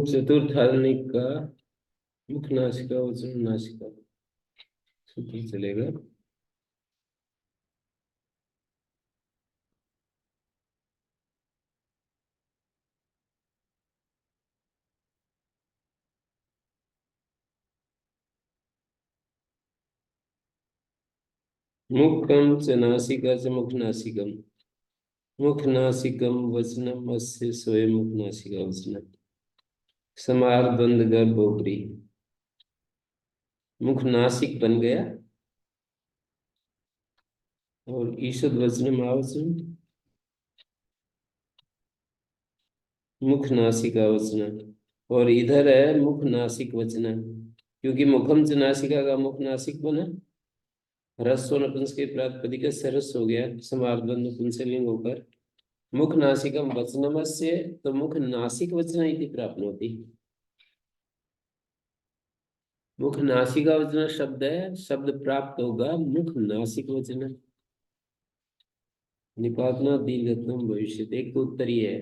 चतुर्थानिक का मुख नासिका वचन नासिका सूत्र चलेगा। मुखम च नासिका च मुख नासिकम, मुख नासिकम वचनम अस्य स्वयं मुख नासिका वचनम, समार द्वंद गर्भ उपरी। मुख नासिक बन गया और ईषद वचनम आवचन मुख नासिका वचन, और इधर है मुख नासिक वचन, क्योंकि मुखम च नासिका का मुख नासिक बना, ह्रस्व नपुंसक के प्रातिपदिक से ह्रस्व हो गया, समार्द्वंद पुंसलिंग होकर मुख नासिकम वचनमस्य, तो मुख नासिक वचन इति प्राप्नोति। मुख नासिका वचन शब्द है, शब्द प्राप्त होगा मुख नासिक वचन। निपातना दीर्घत्वम भविष्य, एक तो उत्तर ये है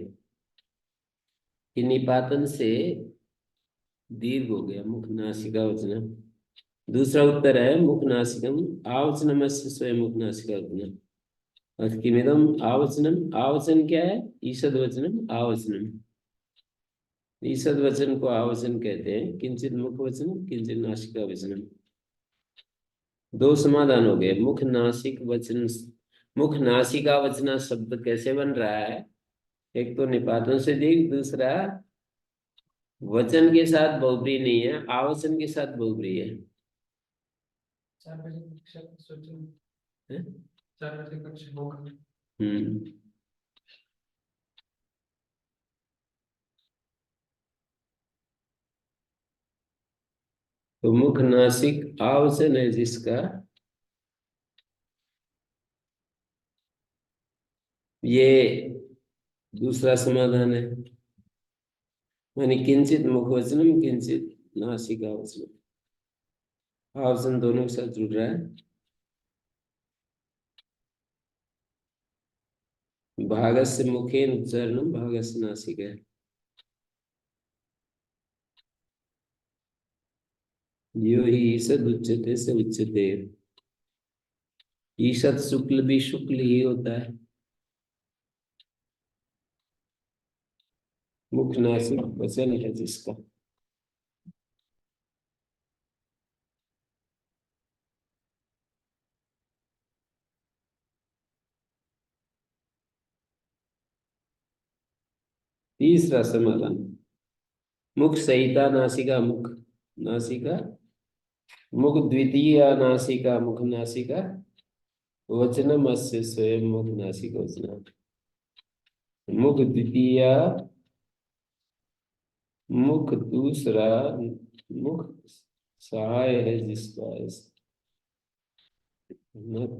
कि निपातन से दीर्घ हो गया मुख नासिका वचन। दूसरा उत्तर है मुख नासिकम आवचनमस्य स्वयं मुख नासिका वचन। किमिदम आवचनम, आवचन क्या है? ईषद वचनम आवचनम, ईषद वचन को आवचन कहते हैं। किंचित मुख वचन किंचित नासिका वचनम। दो समाधान हो गए। मुख नासिक वचन, मुख नासिका वचना शब्द कैसे बन रहा है? एक तो निपातन से दीर्घ, दूसरा वचन के साथ बहुब्री नहीं है, आवचन के साथ बहुब्री है। हैं? हम्म तो मुख नासिक आवचन है जिसका, ये दूसरा समाधान है। मानी किंचित मुख वचनम किंचित नासिका वचनम, आवचन दोनों के साथ जुड़ रहा है। भागस्य मुखेन उच्चारणम भागस्य नासिका, यो ही ईषद उच्यते से उच्यते। ईषद शुक्ल भी शुक्ल ही होता है। मुख नासिक वचन है जिसका। तीसरा समाधान, मुख सहिता नासिका मुख नासिका, मुख द्वितीय नासिका मुख नासिका, वचनम अस्य स्वयं मुख नासिका वचन। मुख द्वितीय, मुख दूसरा, मुख सहाय है जिसका,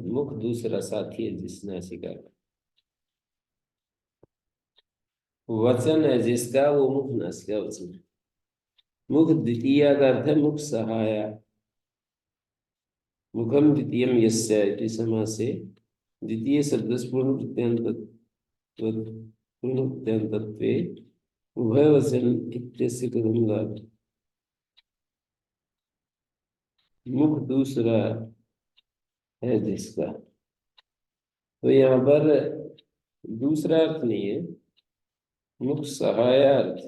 मुख दूसरा साथी है जिस नासिका का, वचन है जिसका वो मुख नासिका वचन है। मुख द्वितीय का अर्थ है मुख सहाय। मुखम द्वितीयम यस्य इति समासे द्वितीय शब्द पूर्ण प्रत्यंतत्वे उभय वचन इत्यस्य कथम लाभ। मुख दूसरा है जिसका, तो यहाँ पर दूसरा अर्थ नहीं है, मुख सहाय अर्थ।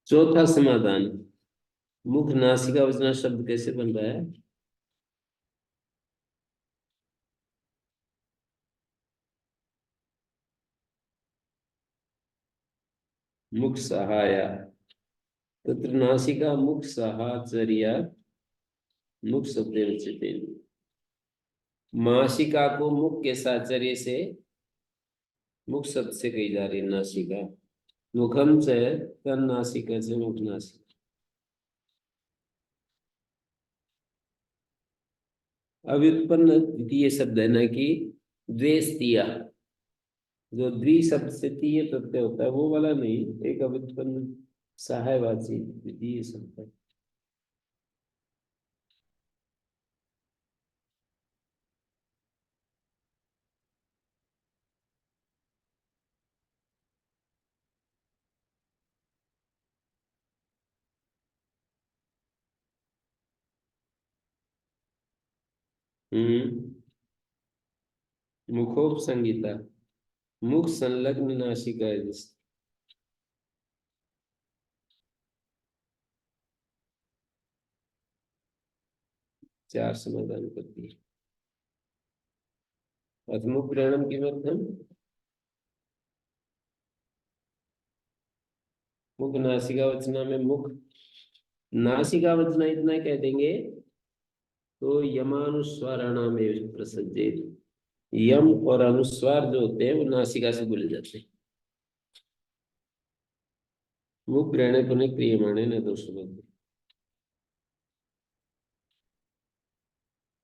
चौथा समाधान, मुख नासिका वचना शब्द कैसे बन रहा है? मुख सहाया, तत्र नासिका मुख सहाचर्या मुख शब्द उच्यते। मासिका को मुख के साचर्य से, मुख शब्द से कही जा रही है नासिका। मुखम से तन नासिका से मुख नासिका। अव्युत्पन्न द्वितीय शब्द है ना कि द्वेस्तिया, जो द्वि शब्द से तीय प्रत्यय होता है वो वाला नहीं, एक अव्युत्पन्न सहायवाची द्वितीय शब्द है। हम्म। मुखोपसंगिता, मुख संलग्न नासिका है चार समाधान करती है। अथमुख ग्रहणम किमर्थम, मुख नासिका वचना में मुख नासिका वचना इतना कह देंगे तो यमानुस्वाराणाम एव प्रसज्जेत। यम और अनुस्वार जो होते हैं वो नासिका से बोले जाते हैं। मुख ग्रहण पुनः क्रियमाणे न दोष बंधु।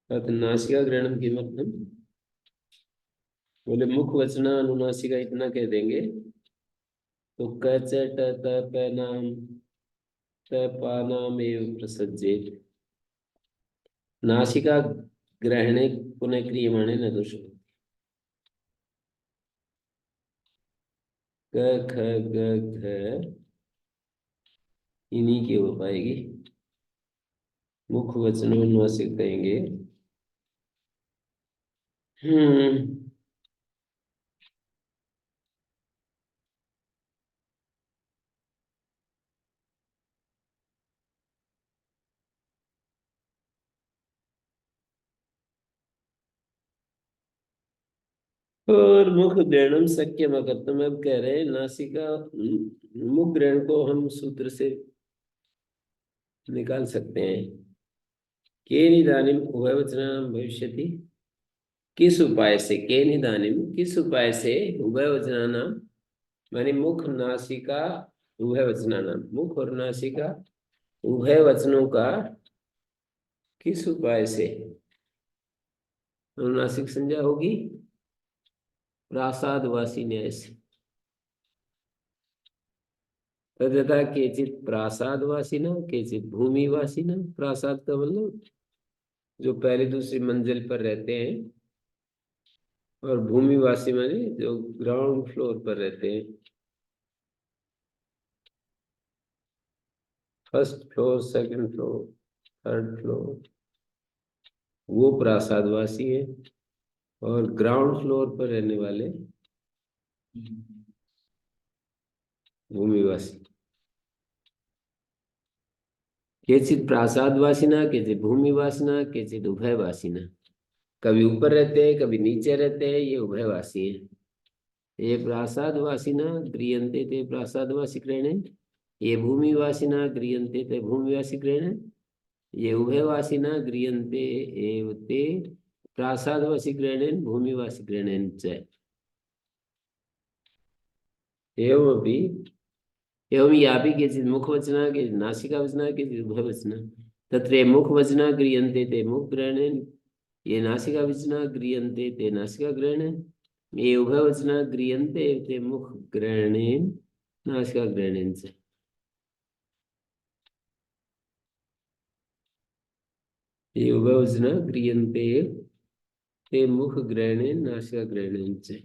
अतः नासिका ग्रहणम किमर्थम, बोले मुख वचना अनुनासिका इतना कह देंगे तो कच ट त प नाम त पा नाम एव प्रसज्जेत। नासिका ग्रहणे पुनः क्रियमाणे न दोष। क ख ग घ इन्हीं की हो पाएगी। मुख वचनों अनुनासिक कहेंगे। हम्म। और मुख ग्रहणम शक्यम अकर्तम, अब कह रहे हैं नासिका मुख ग्रहण को हम सूत्र से निकाल सकते हैं। के निदानिम उभयवचनानां भविष्यति, किस उपाय से, के निदानिम किस उपाय से उभयवचनानां, माने मुख नासिका उभयवचनानां, मुख और नासिका उभय वचनों का किस उपाय से अनुनासिक संज्ञा होगी, प्रासादवासी न्याय से। तथा केचित प्रासादवासी न केचित भूमिवासी न, प्रासाद का मतलब जो पहली दूसरी मंजिल पर रहते हैं, और भूमिवासी माने जो ग्राउंड फ्लोर पर रहते हैं, first floor second floor third floor, वो प्रासादवासी है। और ग्राउंड फ्लोर पर रहने वाले भूमिवासी। केचित प्रासादवासिना केचित भूमिवासिना केचित उभयवासिना, कभी ऊपर रहते हैं कभी नीचे रहते हैं, ये उभयवासी हैं। ये प्रासादवासिना गृह्यन्ते ते प्रासादवासी ग्रहणे, ये भूमिवासिना गृह्यन्ते ते भूमिवासी ग्रहणे, ये उभयवासिना गृह्यन्ते एव ते प्रासादवासी ग्रहणेन भूमिवासी ग्रहणेन च। एवमपि एवं यापि केचित् मुखवचना केचित् नासिकावचना केचित् उभयवचना, तत्र मुखवचना गृह्यन्ते ते मुखग्रहणेन, ये नासिकावचना गृह्यन्ते ते नासिकाग्रहणेन, ये उभयवचना गृह्यन्ते ते मुखग्रहणेन नासिकाग्रहणेन च। ये उभयवचना गृह्यन्ते ते मुखग्रहणेन नासिकाग्रहणेन च।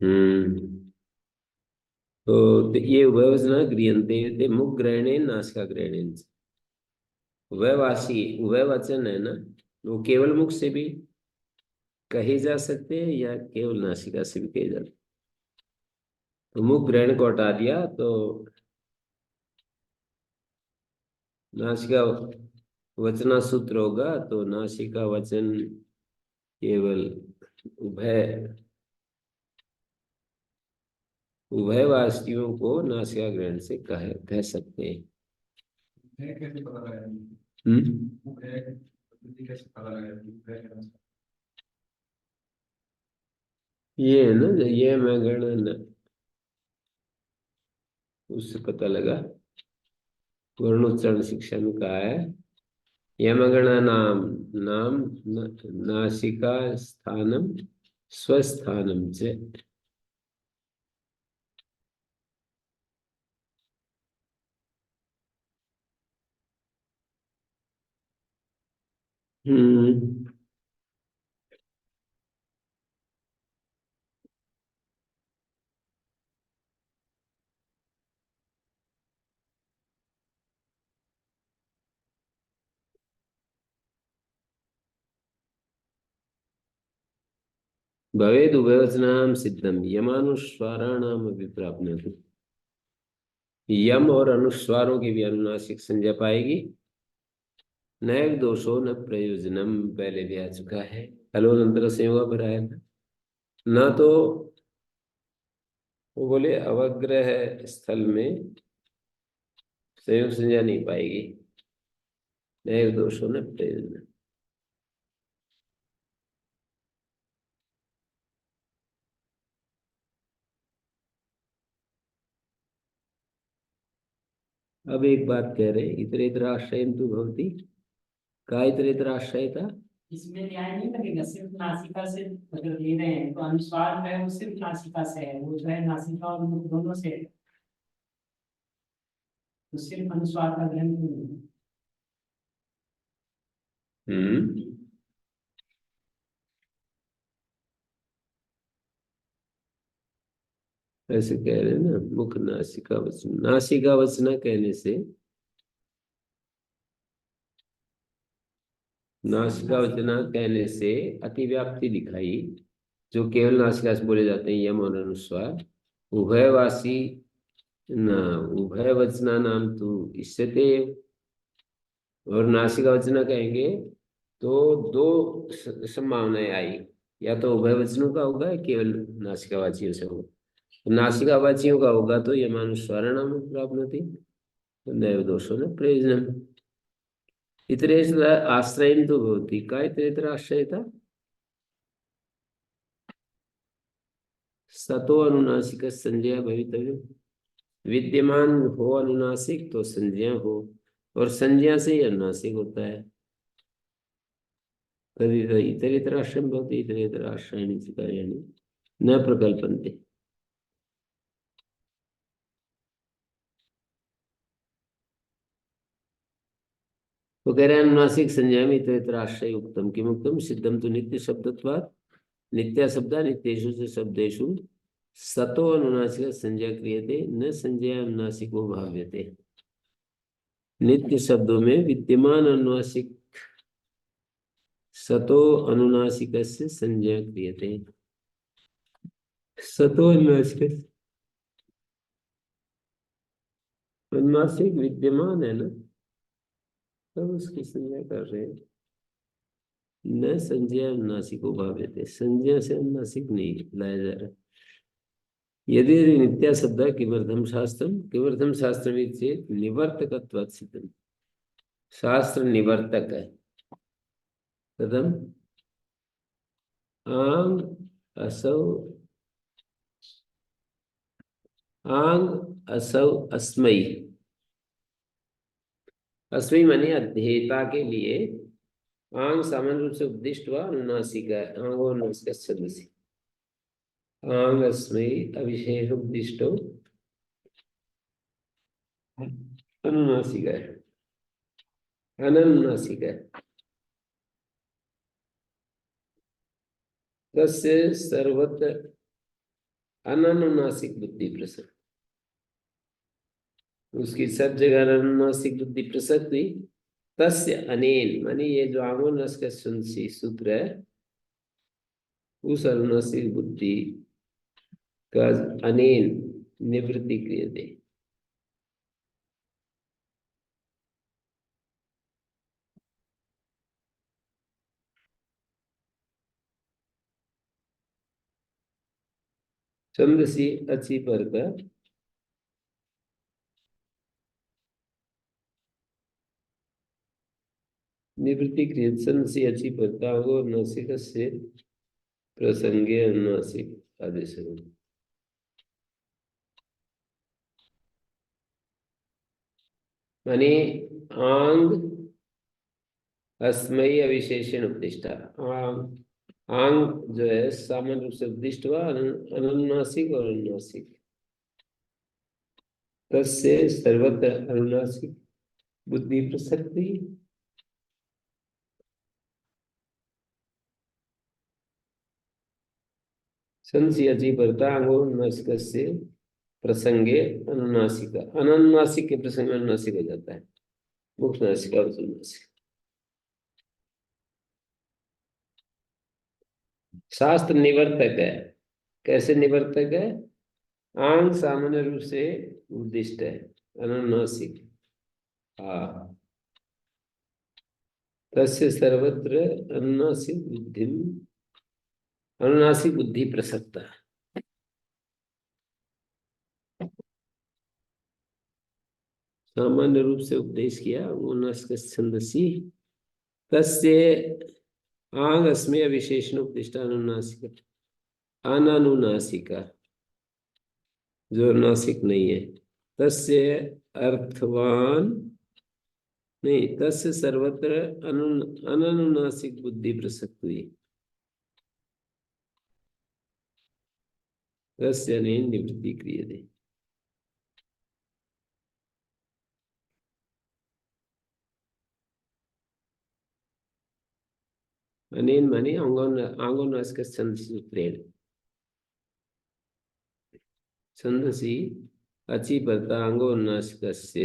हम्म। तो ये उभयवचना क्रियन्ते ते मुख ग्रहणे नासिका ग्रहणे। उभयवासी उभयवचन है ना, वो केवल मुख से भी कहे जा सकते हैं या केवल नासिका से भी कहे जाते हैं। तो मुख ग्रहण को हटा दिया तो नासिका वचना सूत्र होगा, तो नासिका वचन केवल उभय उभयवासियों को नासिका ग्रहण से कह सकते हैं। कैसे पता लगाया? कैसे पता लगाया? ये है ना, ये मैं गणना उससे पता लगा। वर्णोच्चारण शिक्षा में कहा है यमगणा नाम नाम नासिका स्थानम स्वस्थानम च। हम्म। भवेद उभयवचनाम सिद्धम यमानुस्वाराणाम अभिप्राप्त। यम और अनुस्वारों की भी अनुनासिक संज्ञा पाएगी। नैव दोषो न प्रयोजनम पहले भी आ चुका है, हलोनंतर संयोग पर आया था ना। तो वो बोले अवग्रह स्थल में संयोग संज्ञा नहीं पाएगी। नैव दोषो न प्रयोजनम। अब एक बात कह रहे इतरेतर आश्रयम तु भवति। का इतरेतर आश्रय था? इसमें न्याय नहीं लगेगा, सिर्फ नासिका से अगर ले रहे हैं तो अनुस्वार जो है वो सिर्फ नासिका से है, वो जो है नासिका और मुख दोनों से है, तो सिर्फ अनुस्वार का ग्रहण नहीं है। हम्म। ऐसे कह रहे हैं ना, मुख नासिका वचन, नासिका वचना कहने से नासिका वचना कहने से अतिव्याप्ति दिखाई, जो केवल नासिका से बोले जाते हैं यम और अनुस्वार। उभयवासी न उभय वचना नाम तो इससे और नासिका वचना कहेंगे तो दो संभावनाएं आई, या तो उभय वचनों का होगा या केवल नासिकावाचियों से होगा। तो नासिकावाचियों का होगा तो यमानुस्वार नाम प्राप्नोति, तो नैव दोषो न प्रयोजनम। इतरेतर आश्रयं तो भवति। का इतरेतर आश्रय था? सतो अनुनासिक संज्ञा भवितव्य। विद्यमान हो अनुनासिक तो संज्ञा हो, और संज्ञा से ही अनुनासिक होता है। तभी इतरेतर आश्रयं भवति, इतरेतर आश्रयाणि च कार्याणि न प्रकल्पन्ते। तो कह रहे हैं अनुनासिक संज्ञा में इतरेतर आश्रय उक्तम किमुक्तम सिद्धम तो नित्य शब्दत्वात्। नित्य शब्द नित्येषु च शब्देषु सतो अनुनासिक संज्ञा क्रियते न संज्ञा अनुनासिको भाव्यते। नित्य शब्दों में विद्यमान अनुनासिक सतो अनुनासिक से संज्ञा क्रियते। सतो अनुनासिक अनुनासिक विद्यमान है ना, तब उसकी संज्ञा कर रहे हैं। न संज्ञा अनुनासिको भाव्यते, संज्ञा से अनुनासिक नहीं लाया जा रहा। यदि नित्या शब्द किमर्थम शास्त्रम चेत निवर्तकत्वात् सिद्धम। शास्त्र निवर्तक है। कदम आंग असौ आंग असौ अस्मै। अस्मै माने अध्येता के लिए आंग सामान्य रूप से उपदिष्ट हुआ अनुनासिक है, आंग और अनुनासिक सदस्य। आंग अस्मै अविशेष उपदिष्टो अनुनासिक है, अनुनासिक है। तस्य सर्वत्र अनानुनासिक बुद्धि प्रसक्त, उसकी सब जगह अनानुनासिक बुद्धि प्रसक्त हुई। तस्य अनेन माने ये जो आंगोनस का सुनसी सूत्र है, उस अनुनासिक बुद्धि का अनेन निवृत्ति क्रियते। छंदसी अच्छी पर का निवृत्ति क्रिय छंदसी अच्छी पर का वो नासिक से प्रसंगे अनुनासिक आदेश है। माने आंग अस्मयी विशेषण उपदिष्टा, आंग जो है सामान्य रूप से उपदिष्ट हुआ अनुनासिक और अनुनासिक, तस्य सर्वत्र अनुनासिक बुद्धि प्रसक्ति। संशयजी वर्तांगो नासिकस्य प्रसंगे अनुनासिका, अनुनासिक के प्रसंग में अनुनासिक हो जाता है, मुख नासिका और अनुनासिक। शास्त्र निवर्तक है। कैसे निवर्तक है? आंग सामान्य रूप से उद्दिष्ट है, अनुनासिक। हाँ, तस्य सर्वत्र अनुनासिक बुद्धि, अनुनासिक बुद्धि प्रसक्ता। सामान्य रूप से उपदेश किया अनुनासिक छंदसी, तस्य आंग अस्मेय विशेषण उपदिष्ट अनुनासिक, अनानुनासिका जो नासिक नहीं है, तस्य अर्थवान नहीं, तस्य सर्वत्र अनानुनासिक बुद्धि प्रसक्त हुई। तस्य अनेन निवृत्ति क्रियते। अनेन माने आंगोनासिक छंदसूत्रेण, छंदसी अचि परता आंगोनासिकस्य।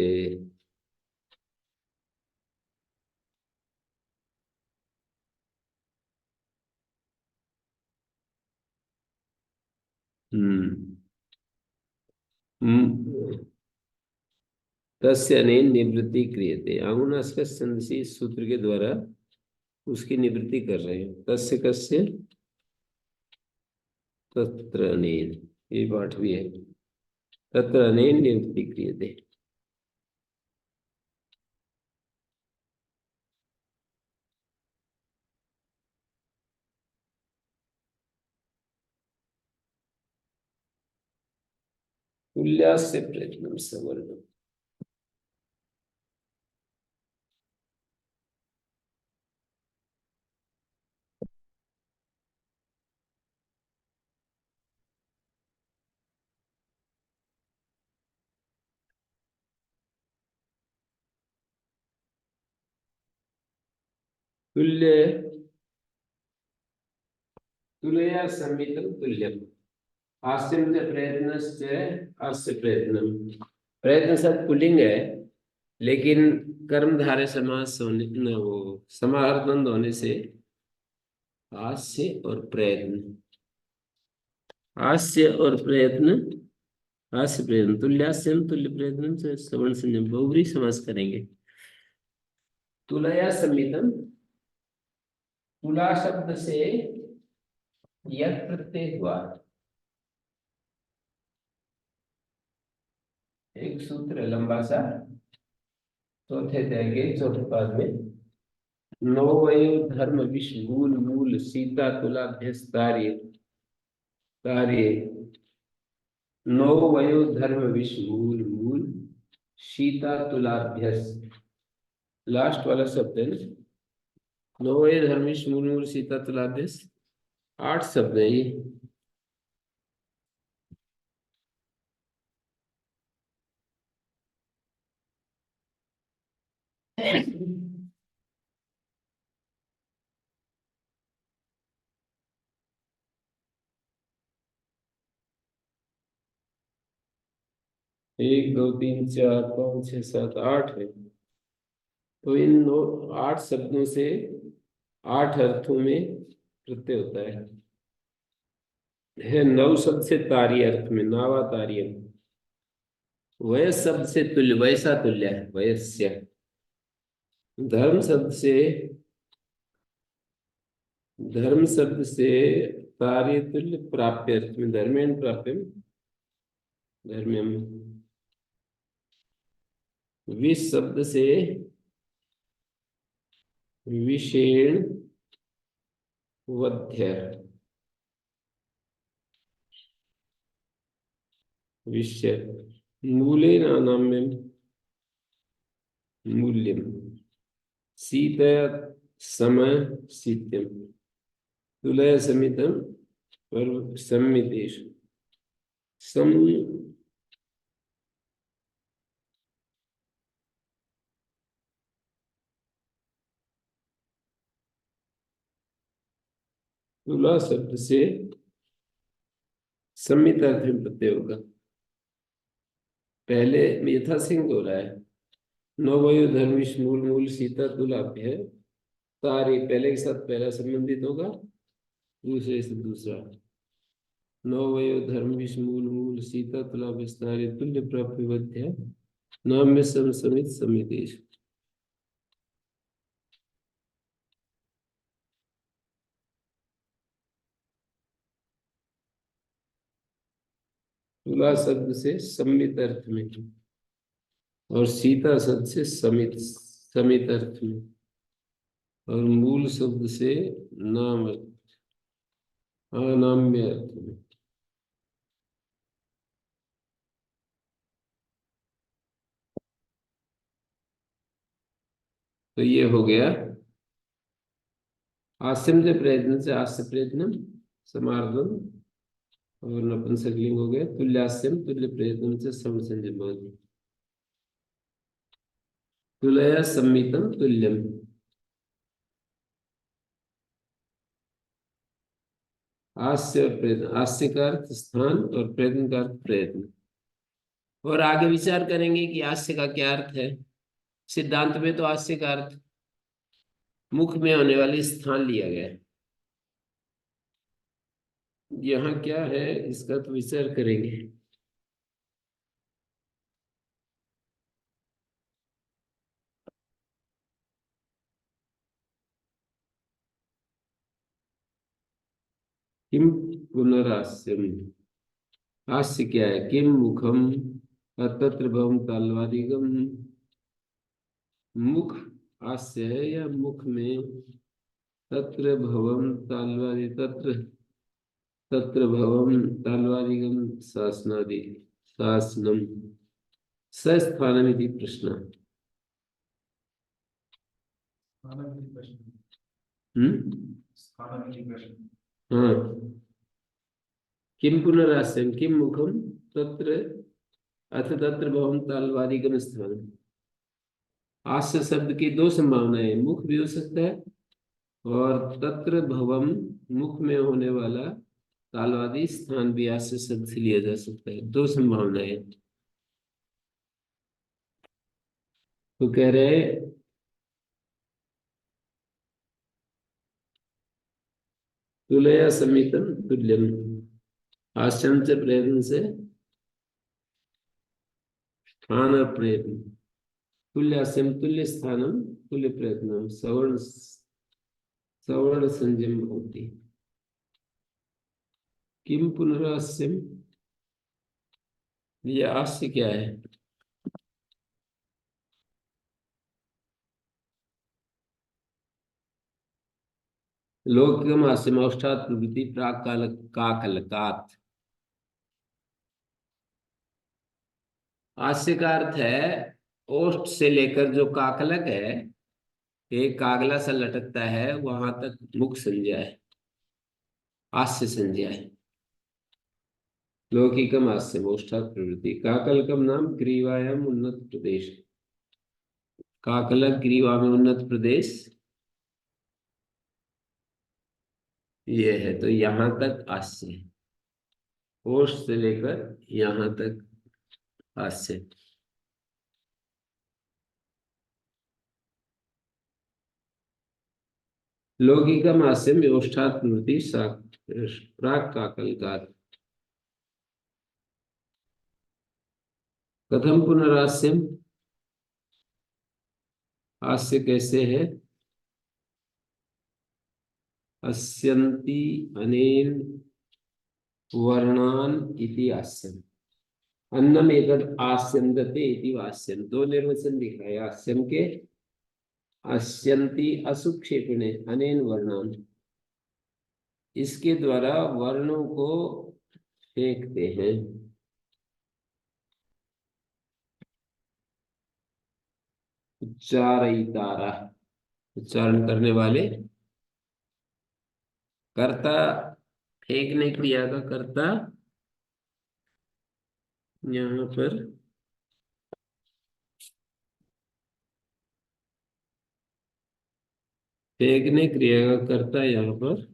हम्म तस्य अनेन निवृत्ति क्रियते, आंगोनासिक छंदसी सूत्र के द्वारा उसकी निवृत्ति कर रहे हैं। तस्य कस्य तत्र अनेन, ये पाठ भी है, तत्र अनेन निवृत्ति क्रियते। तुल्यास्य प्रयत्नं सवर्णम्। तुल्य तुलया संमितं तुल्यम्, हास्यं च प्रयत्नश्च अस्य प्रयत्नम। प्रयत्न सब पुल्लिंग है, लेकिन कर्मधारय समास होने न वो समाहारबंद होने से हास्य और प्रयत्न, हास्य और प्रयत्न, हास्य प्रयत्न, तुल्यास्यम तुल्य प्रयत्न से सवर्ण संयम बहुब्री समास करेंगे। तुलया संमितम, तुला शब्द से यत् प्रत्यय हुआ, एक सूत्र है लंबा सा, चौथे अध्याय के चौथे पाद में, नवयो धर्म विश्व मूल मूल सीता तुलाभ्यस्तार्य कार्य, नवयो धर्म विश्व मूल मूल सीता तुलाभ्यस, लास्ट वाला शब्द है ना, नवयो धर्म विश्व मूल मूल सीता तुलाभ्यस, 8 शब्द है ये। एक दो तीन चार पाँच छः सात आठ है। तो इन 8 शब्दों से 8 अर्थों में प्रत्यय होता है 9 शब्द से तारी अर्थ में नावा तारियम। वय शब्द से तुल्य, वैसा तुल्य है वयस्य। धर्म शब्द से, धर्म शब्द से कार्य तुल्य प्राप्य अर्थ में धर्मेण प्राप्यम, धर्म्यम। विष शब्द से विषेण वध्य, विषय। मूले नानाम्यम मूल्यम। शीत समय शीत्यम। तुलय समितम पर सम्मितेश सम। तुला शब्द से सम्मित अर्थ में प्रत्यय होगा। पहले यथा सिंह हो रहा है। नवयु धर्मिश मूल मूल सीता तुलाभ्य है। तारे पहले के साथ पहला संबंधित होगा, दूसरे से दूसरा। नवयु धर्मिश मूल मूल सीता तुलाभ्य तारे तुल्य प्राप्य वध्य नाम में सम समित समितेश। तुला शब्द से सम्मित अर्थ में और सीता शब्द से समित समित अर्थ में और मूल शब्द से नाम अर्थ, अनाम्य अर्थ में। तो ये हो गया आस्यम से प्रयत्न से आस्य प्रयत्न समार्धन और नपुंसकलिंग हो गया। तुल्यास्यम तुल्य प्रयत्न से समसंजमान। तुलया सम्मितम तुल्यम। आस्य और प्रयत्न, आस्य का अर्थ स्थान और प्रयत्न का अर्थ प्रयत्न। और आगे विचार करेंगे कि आस्य का क्या अर्थ है। सिद्धांत में तो आस्य का अर्थ मुख में होने वाले स्थान लिया गया है। यहाँ क्या है इसका तो विचार करेंगे। किम पुनरास्यम। हास्य क्या है। किम मुखम तत्र भवम तालवादिगम। मुख हास्य है या मुख में तत्र भवम तालवादि, तत्र तत्र भवम तालवादिगम शासनादि शासनम सस्थानमिति प्रश्न। स्थानांतरित प्रश्न। हम्म। स्थानांतरित प्रश्न। हाँ। किम पुनरास्यम किम मुखम तत्र अथ तत्र भवम तालवादिगम स्थान। हास्य शब्द की दो संभावनाएं, मुख भी हो सकता है और तत्र भवम मुख में होने वाला तालवादी स्थान भी हास्य शब्द से लिया जा सकता है। दो संभावनाएं। तो कह रहे तुलया समितम तुल्यम। हास्यम से प्रयत्न से स्थान प्रयत्न। तुल्यास्यम तुल्य स्थानम तुल्य प्रयत्न सवर्ण सवर्ण संयम होती। किम पुनरास्यम, ये हास्य क्या है। लोकम हास्यम औष्ठात् प्रभृति प्राक काल काकलकात। हास्य का अर्थ है ओष्ठ से लेकर जो काकलक है, एक कागला सा लटकता है वहां तक मुख संज्ञा है, हास्य संज्ञा है। लौकिकम हास्य ओष्ठात् प्रवृत्ति। काकलकम नाम ग्रीवायाम उन्नत प्रदेश। काकलक ग्रीवा में उन्नत प्रदेश ये है। तो यहाँ तक हास्य है, ओष्ठ से लेकर यहाँ तक हास्य। लौकिकम हास्यम योष्ठात् स्मृति प्राक् काकलिकात्। कथम पुनरास्यम, हास्य कैसे है? अस्यन्ति अनेन वर्णान इति हास्यम, अन्नम एतद आस्यन्दते इति हास्यम। दो निर्वचन दिख रहे हैं हास्यम के। अस्यन्ति असुक्षेपणे अनेन वर्णान, इसके द्वारा वर्णों को फेंकते हैं। उच्चारयितारा, उच्चारण करने वाले। कर्ता, फेंकने क्रिया का कर्ता यहाँ पर फेंकने क्रिया का कर्ता यहाँ पर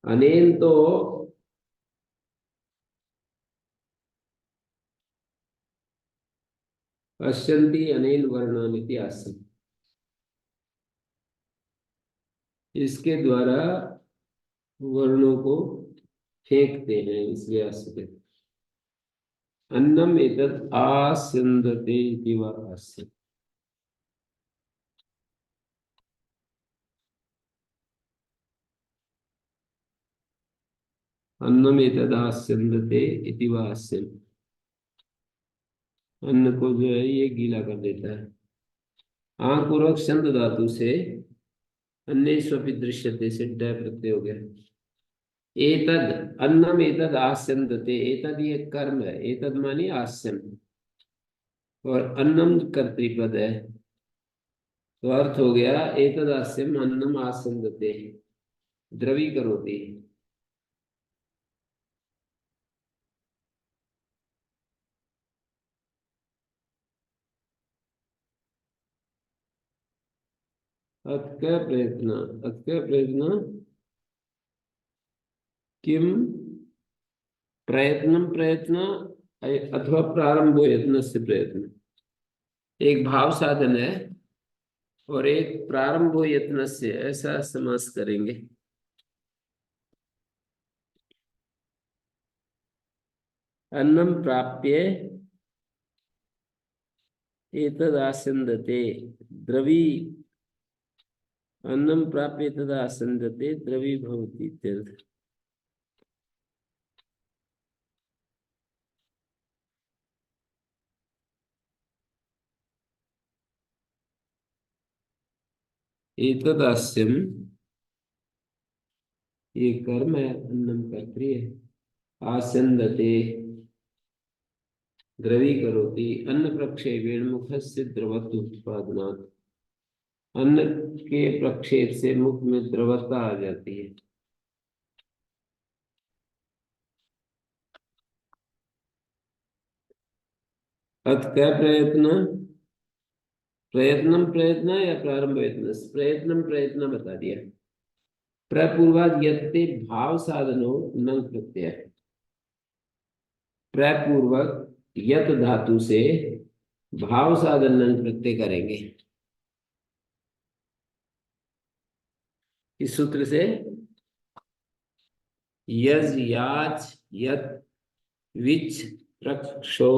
अनेन, तो पश्यन्ति अनेन वर्णान इति हास्यम, इसके द्वारा वर्णों को फेंकते हैं, इसलिए हास्य। अन्नम एतद आस्यन्दते इति वा हास्यम। अन्नम एतद आस्यन्दते इति वा हास्यम, अन्न को जो है ये गीला कर देता है। आंख पूर्वक छंद धातु से अन्य स्वपि दृश्यते से डय प्रत्यय हो गया। एतद अन्नम एतद आस्यन्दते, एतद ये कर्म है, एतद मानी आस्यम, और अन्नम कर्तृपद है, तो अर्थ हो गया एतद आस्यम अन्नम आस्यन्दते, द्रवी करोति। अथ क प्रयत्न, अथ क प्रयत्न किम प्रयत्नम प्रयत्न अथवा प्रारंभो यत्न से प्रयत्न, एक भाव साधन है और एक प्रारंभो यत्न से, ऐसा समास करेंगे। अन्नम प्राप्य एतद आस्यन्दते द्रवी, अन्नम प्राप्य एतद आस्यन्दते द्रवी भवति इत्यर्थ। एतद आस्यम ये कर्म है, अन्नम कर्तृ है, आस्यन्दते द्रवी करोति, अन्न प्रक्षेपेण मुखस्य द्रवत्व उत्पादनात्, अन्न के प्रक्षेप से मुख में द्रवता आ जाती है। अथ क्या प्रयत्न, प्रयत्नम प्रयत्न या प्रारंभ यत्न, प्रयत्नम प्रयत्न बता दिया। प्रपूर्वाद यत्ते भाव साधनो न प्रत्यय, प्रपूर्वक यत धातु से भाव साधन नंग प्रत्यय करेंगे। इस सूत्र से यज याच यत विच प्रक्षो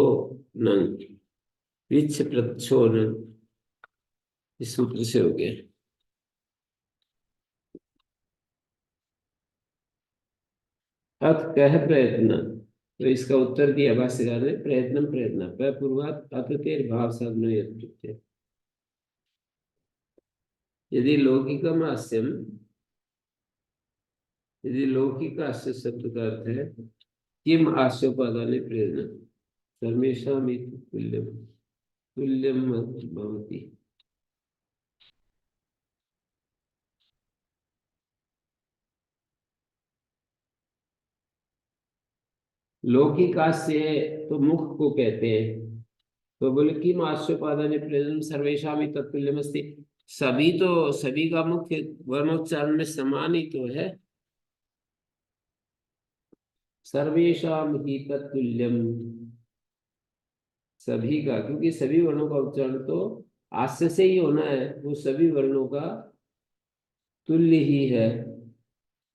नंग, विच प्रक्षो नंग, इस सूत्र से हो गया। अथ कह प्रयत्न, तो इसका उत्तर दिया भाष्यकार ने, प्रयत्नम प्रयत्न प्रपूर्वात अततेर भाव साधनो यत् प्रत्यय। यदि लौकिकम हास्यम, यदि लौकिक हास्य शब्द का अर्थ है किम हास्योपादाने प्रेरणा, सर्वेषाम तुल्यम तुल्यम भवति। लौकिक हास्य तो मुख को कहते हैं, तो बोले किम हास्योपादाने प्रेरणा सर्वेषाम तत्तुल्यम अस्ति, सभी तो, सभी का मुख्य वर्णोच्चारण में समान ही तो है। सर्वेषाम ही तत्तुल्यम, सभी का, क्योंकि सभी वर्णों का उच्चारण तो आस्य से ही होना है, वो सभी वर्णों का तुल्य ही है।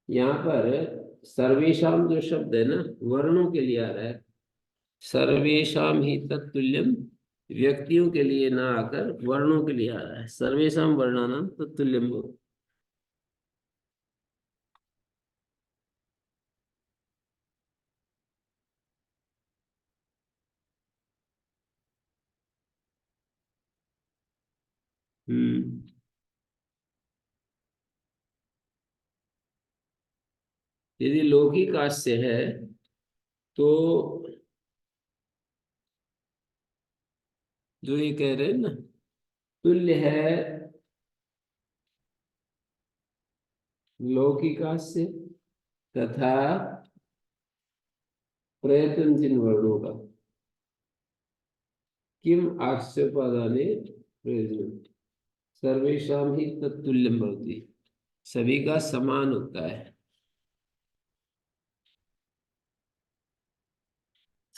यहाँ पर सर्वेशम जो शब्द है ना, वर्णों के लिए आ रहा है। सर्वेशम ही तत्तुल्यम व्यक्तियों के लिए ना आकर वर्णों के लिए आ रहा है। सर्वेशम वर्णानाम तत्तुल्यम। हम्म। यदि लौकिक आस्य है तो जो ये कह रहे हैं ना, तुल्य है लौकिकास्य तथा प्रयत्न चिन्ह वर्णों का। किम आस्योपादाने प्रयोजन सर्वेशम ही तत्तुल्यम भवति, सभी का समान होता है।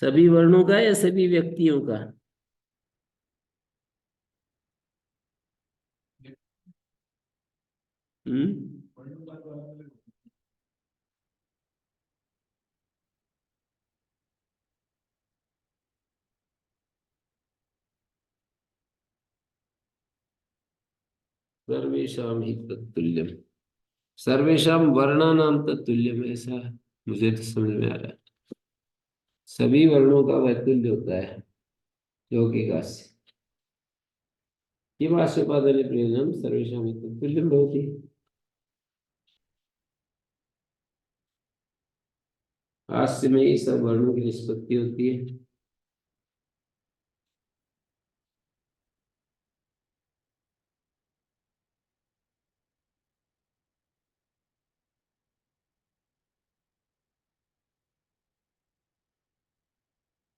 सभी वर्णों का या सभी व्यक्तियों का? हम्म। वर्णों का तो अलग अलग सर्वेशम ही तत्तुल्यम, सर्वेशम वर्णानाम तत्तुल्यम, ऐसा मुझे तो समझ में आ रहा है। सभी वर्णों का वह तुल्य होता है लौकिक से। किम आस्योपादाने प्रयोजन सर्वेशम ही तत्तुल्यम भवति। हास्य में ही सब वर्णों की निष्पत्ति होती है।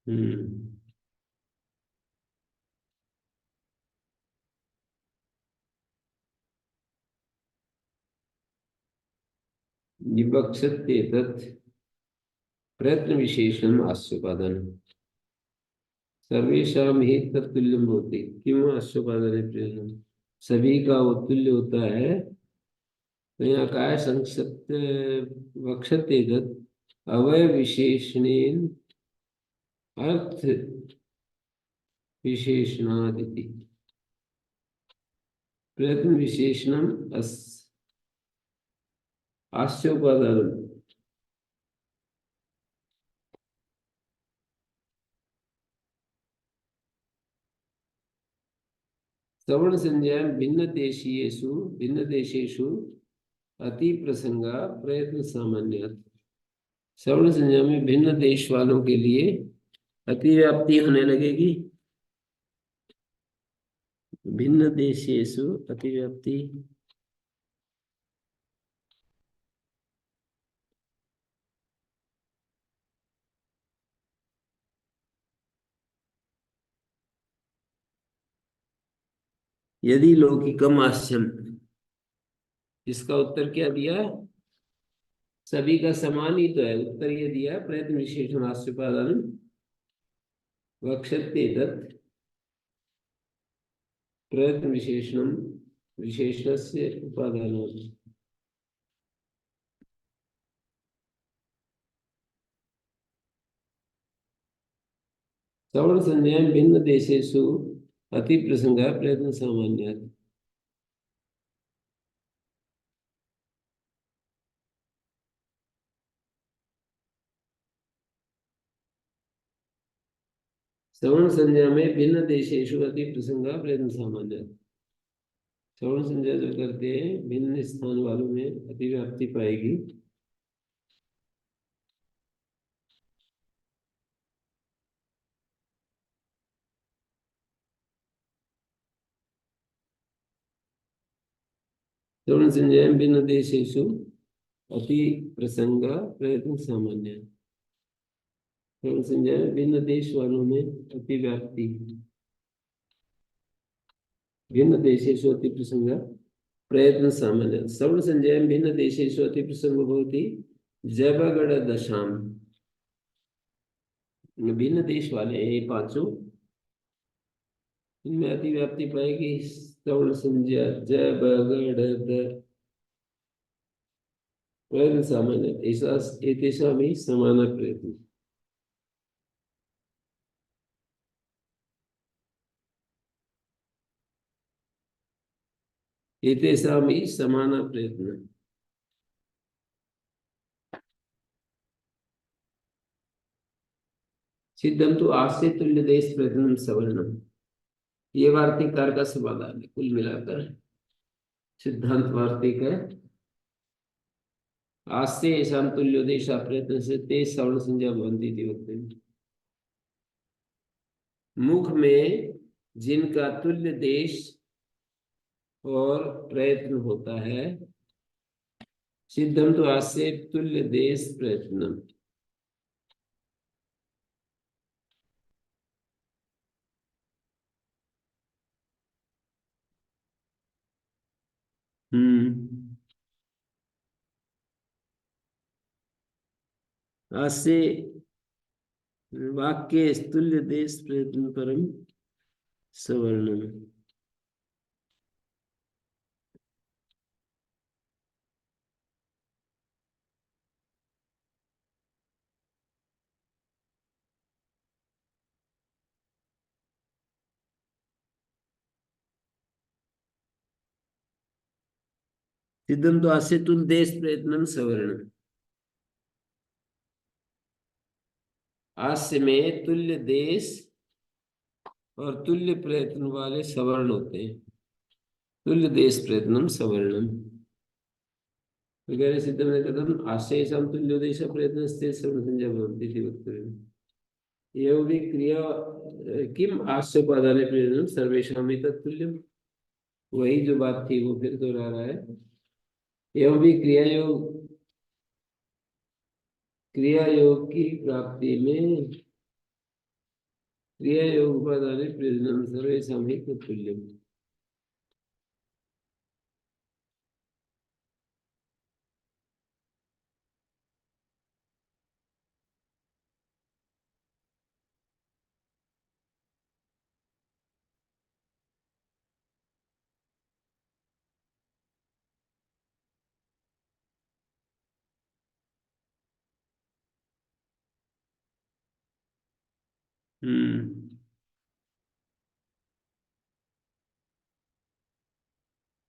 हम्म। विवक्षते तत् प्रयत्न विशेषण आस्योपादान सर्वेशम ही तत्तुल्यम भवति। किम आस्योपादाने प्रयोजन, सभी का वो तुल्य होता है। तो यहाँ कहा है संक्षिप्त वक्षते तत् अवय विशेषणेन अर्थ विशेषणादिति प्रयत्न विशेषणम आस्योपादानम। श्रवण संज्ञा भिन्न देशीयेषु भिन्न देशेषु अति प्रसंगा प्रयत्न सामान्य। श्रवण संज्ञा में भिन्न देश वालों के लिए अतिव्याप्ति होने लगेगी। भिन्न देशेषु अतिव्याप्ति, यदि लौकिकम आस्यम, इसका उत्तर क्या दिया? सभी का समान ही तो है। उत्तर ये दिया प्रयत्न विशेषण आस्योपादान वक्षते तत् प्रयत्न विशेषणम विशेषणस्य उपादान। श्रवण संज्ञा भिन्न देशेषु अति प्रसंगा प्रयत्न सामान्य। श्रवण संज्ञा में भिन्न देशेषु अति प्रसंगा प्रयत्न सामान्य। श्रवण संज्ञा जो करते हैं भिन्न स्थान वालों में अतिव्याप्ति पाएगी। श्रवण संज्ञा भिन्न देशेषु अति प्रसंग प्रयत्न सामान्य। श्रवण संज्ञा भिन्न देश वालों में अति व्याप्ति, भिन्न देशेषु अति प्रसंग प्रयत्न सामान्य। श्रवण संज्ञा भिन्न देशेषु अति प्रसंग भवति जबगढ़ दशाम। भिन्न देश वाले हैं ये पांचों। इनमें अतिव्याप्ति पाएगी श्रवण संज्ञा ज ब ग ढ ध प्रयत्न सामान्य ऐसा एतेषां हि समान प्रयत्न। एतेषां हि समान प्रयत्न। सिद्धम तो आस्य तुल्य देश प्रयत्न सवर्णम। ये वार्तिककार का समाधान है कुल मिलाकर। सिद्धांत वार्तिक है आस्य ऐसा तुल्य देश प्रयत्न से ते सवर्ण संज्ञा भवन्ति इति वक्तव्यम्। मुख में जिनका तुल्य देश और प्रयत्न होता है सिद्धम तो आस्य तुल्य देश प्रयत्न। आस्य वाक्य तुल्य देश प्रयत्न परम सवर्णम। सिद्धम तो आस्य तुल्य देश प्रयत्नम सवर्णम। आस्य में तुल्य देश और तुल्य प्रयत्न वाले सवर्ण होते हैं। तुल्य देश प्रयत्नम सवर्णम वगैरह सिद्धम ने कथम आस्य तुल्य देश प्रयत्न से सवर्ण संज्ञा भवन्ति इति वक्तव्यम्। एवं भी क्रिया किम आस्योपादाने प्रयोजनम सर्वेषां हि तत्तुल्यम्। वही जो बात थी वो फिर दोहरा रहा है। एवं भी क्रिया योग की प्राप्ति में क्रिया योग उपादाने प्रयोजनम सर्वेषां हि तत्तुल्यम्।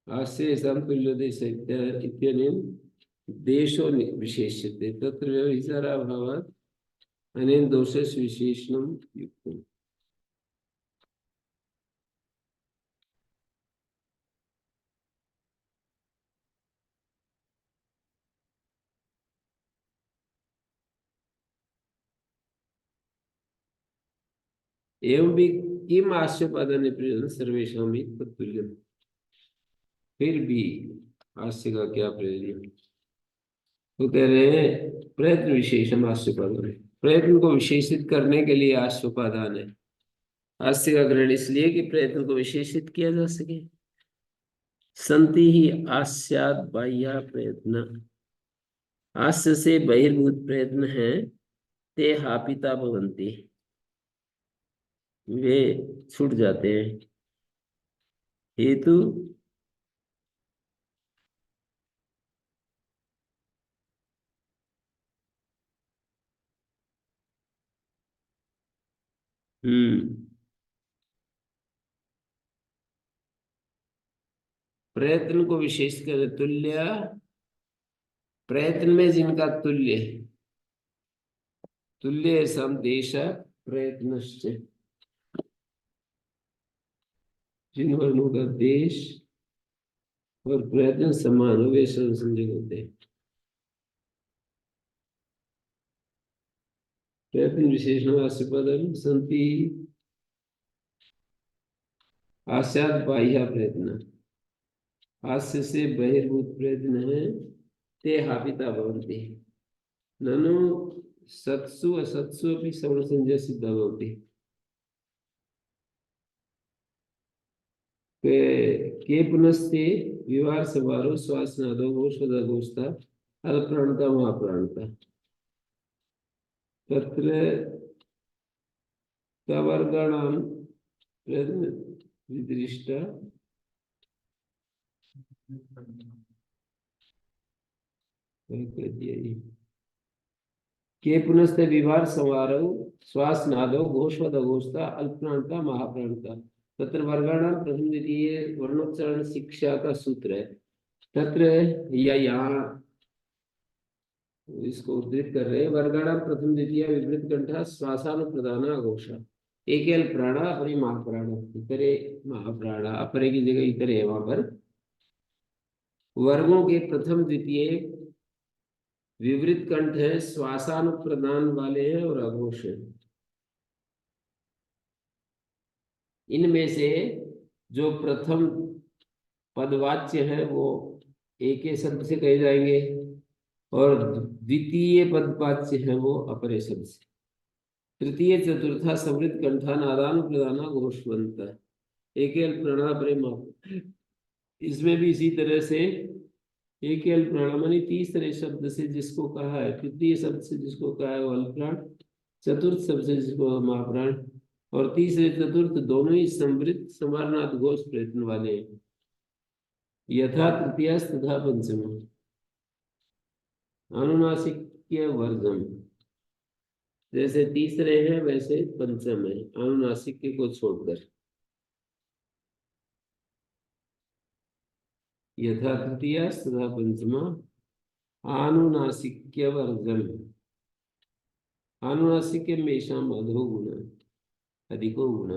आस्य तुल्य देश इत्यनेन देशो विशेष्यते तत्र व्यभिचाराभावात् अनेन दोषस्य विशेषणं युक्तम्। एवं भी किम आस्योपादाने प्रयोजन सर्वेषां हि तत्तुल्यम्। फिर भी आस्य का क्या प्रयोजन। तो कह रहे हैं प्रयत्न विशेषम आस्योपादान है। प्रयत्न को विशेषित करने के लिए आस्योपादान है। आस्य का ग्रहण इसलिए कि प्रयत्न को विशेषित किया जा सके। संति ही आस्याद बाह्य प्रयत्न। आस्य से बहिर्भूत प्रयत्न है ते हापिता भवन्ति वे छूट जाते हैं। हेतु प्रयत्न को विशेष कर तुल्य प्रयत्न में जिनका तुल्य तुल्य समदेश प्रयत्नश्च जिन वर्णों का देश और प्रयत्न समान हो वे संजय होते हैं। प्रयत्न विशेषण आस्यपदम संति आस्याद बाह्य प्रयत्न। हास्य से बहिर्भूत प्रयत्न है ते हापिता भवन्ति ननु सत्सु असत्सु अपि सवर्ण संज्ञा सिद्धा भवति। के पुनस्ते विवाह समारोह श्वासनादो घोषदा अल्पप्राणता महाप्राणता तत्र तवर्गणां विदृष्ट के पुनस्ते विवार समारोह श्वास नादो घोषवद घोषता अल्पप्राणता महाप्राणता। तत्र वर्गाणाम प्रथम द्वितीय वर्णोच्चारण शिक्षा का सूत्र है। तत्र या यहाँ इसको उद्धृत कर रहे हैं। वर्गाणाम प्रथम द्वितीय विवृत कंठा श्वासानुप्रदान घोषा एक प्राणा अपरे महाप्राण इतरे महाप्राण अपरे की जगह इतरे है। वहां पर वर्गों के प्रथम द्वितीय विवृत कंठ है, श्वासानुप्रदान वाले हैं और अघोष है। इनमें से जो प्रथम पदवाच्य है वो एक ही शब्द से कहे जाएंगे और द्वितीय पदवाच्य है वो अपरे शब्द से। तृतीय चतुर्था समृद्ध कंठा नादान प्रदाना घोषवंत एक प्रणा प्रेम। इसमें भी इसी तरह से एक प्राण मानी तीसरे शब्द से जिसको कहा है, तृतीय शब्द से जिसको कहा है वो अल्पप्राण, चतुर्थ शब्द से जिसको महाप्राण और तीसरे चतुर्थ दोनों ही समृद्ध समानार्थ घोष प्रयत्न वाले हैं। यथा तृतीय तथा पंचम अनुनासिक वर्जम, जैसे तीसरे हैं वैसे पंचम है अनुनासिक को छोड़कर। यथा तृतीय तथा पंचमा आनुनासिक्य वर्जम। आनुनासिक में अधो गुण अधिको गुण।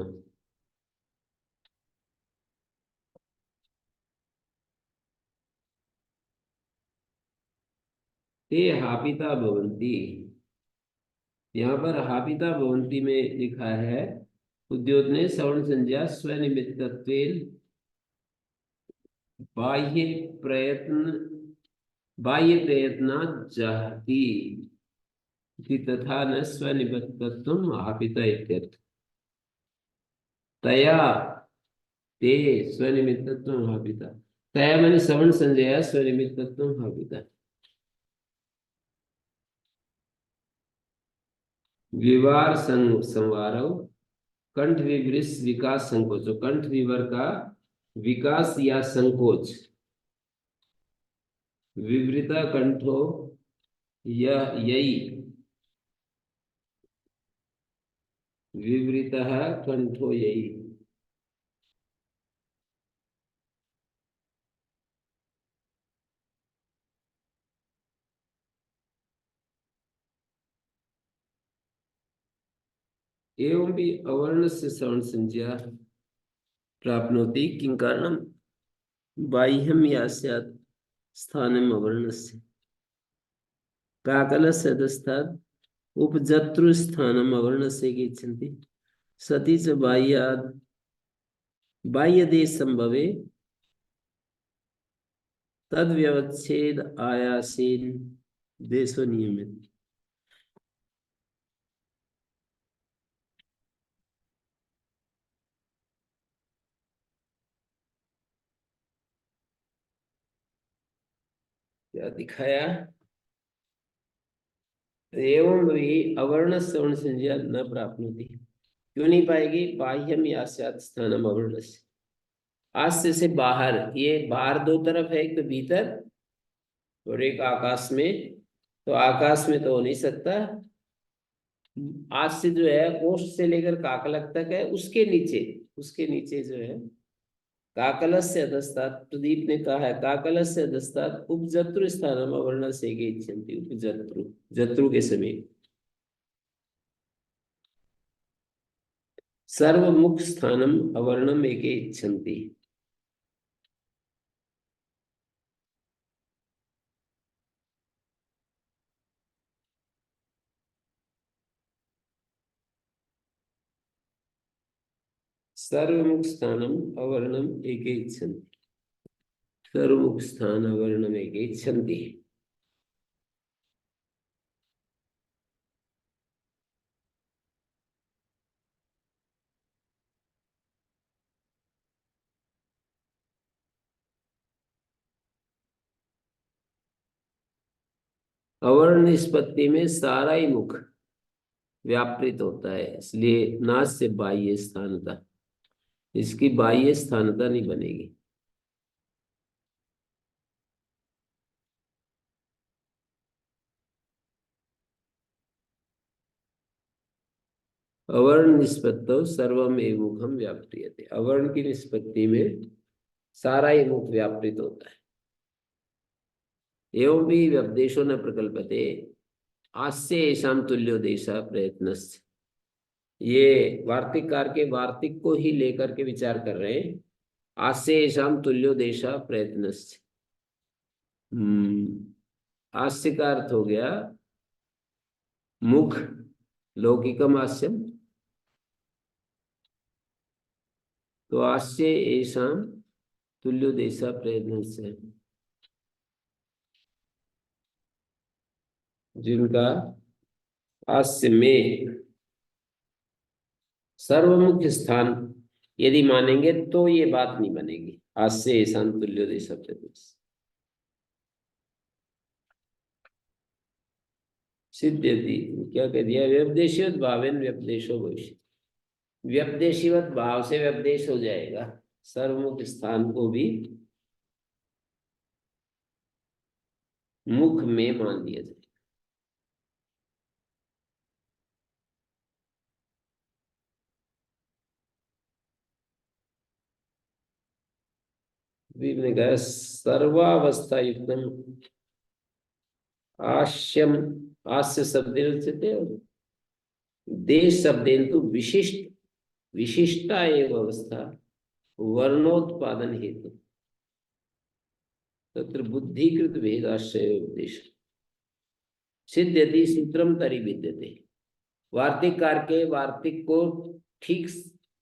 ते हापिता भवन्ति, यहाँ पर हापिता भवन्ति में लिखा है उद्योत ने सवर्ण संज्ञा स्वनिमित्तत्वेन बाह्य प्रयत्न जाति तथा न स्वनिमित्तत्वम् हापिता इत्यर्थ। तया ते स्वनिमित्तत्वम् हापिता। तया माने सवर्ण संज्ञा स्वनिमित्तत्वम् हापिता। विवार संवारो कंठ विवृष विकास संकोच। कंठ विवर का विकास या संकोच। विवृता कंठो यही विवृतः कंठो यही। एवं भी अवर्ण से सवर्ण संज्ञा प्राप्नोति किं कारणम बाह्यम यास्यात् स्थानम अवर्णस्य काकलस्य अधस्तात् उपजतृस्थानम अवर्णस्य गच्छन्ति सति च बाह्यात् बाह्यदेश संभवे तद व्यवच्छेद आयासेन देशो नियमित। क्या दिखाया? एवं भी अवर्ण सवर्ण संज्ञा न प्राप्त होती। क्यों नहीं पाएगी? बाह्यम यास्यात् स्थानम अवर्णस्य। आस्य से बाहर, ये बाहर दो तरफ है, एक तो भीतर और एक आकाश में। तो आकाश में तो हो नहीं सकता। आज से जो है कोष्ठ से लेकर काकलक तक है, उसके नीचे जो है काकलस्य अधस्तात्। प्रदीप ने कहा है काकलस्य अधस्तात् उपजतृ स्थानम अवर्ण से गच्छन्ति। उपजतृ जत्रु के समीप सर्वमुख स्थानम अवर्णम एके इच्छन्ति। सर्वमुख स्थानम अवर्णम एके इच्छन्ति। सर्वमुख स्थान अवर्णम एके इच्छन्ति। अवर्ण निष्पत्ति में सारा ही मुख व्यापृत होता है, इसलिए नाश से बाह्य स्थानता, इसकी बाह्य स्थानता नहीं बनेगी। अवर्ण निष्पत्तौ सर्वमेव मुखम व्याप्रियते, अवर्ण की निष्पत्ति में सारा ही मुख व्यापृत होता है। एवं भी व्यपदेशो न प्रकल्पते, आस्य येषां तुल्योदेशः प्रयत्नस्य, ये वार्तिककार के वार्तिक को ही लेकर के विचार कर रहे हैं। आस्य येषां तुल्योदेशः प्रयत्नस्य, आस्य का अर्थ हो गया मुख, लौकिकम हास्यम, तो आस्य येषां तुल्योदेशः प्रयत्नस्य, जिनका हास्य में सर्वमुख स्थान यदि मानेंगे तो ये बात नहीं बनेगी। हास्य येषां तुल्योदेशः प्रयत्नस्य सिद्ध्यति, क्या कह दिया, व्यपदेशिवत भावेन व्यपदेशो भविष्य, व्यपदेशिवत भाव से व्यपदेश हो जाएगा, सर्वमुख स्थान को भी मुख में मान लिया जाए। ने कहा सर्वावस्था युक्तम आश्यम, आस्य शब्द उच्यते, देश शब्देन तो विशिष्ट, विशिष्टा एवं अवस्था वर्णोत्पादन हेतु तत्र बुद्धिकृत भेदाश्रय उपदेश सिद्ध्यति सूत्रम तरी विद्यते। वार्तिककार के वार्तिक को ठीक,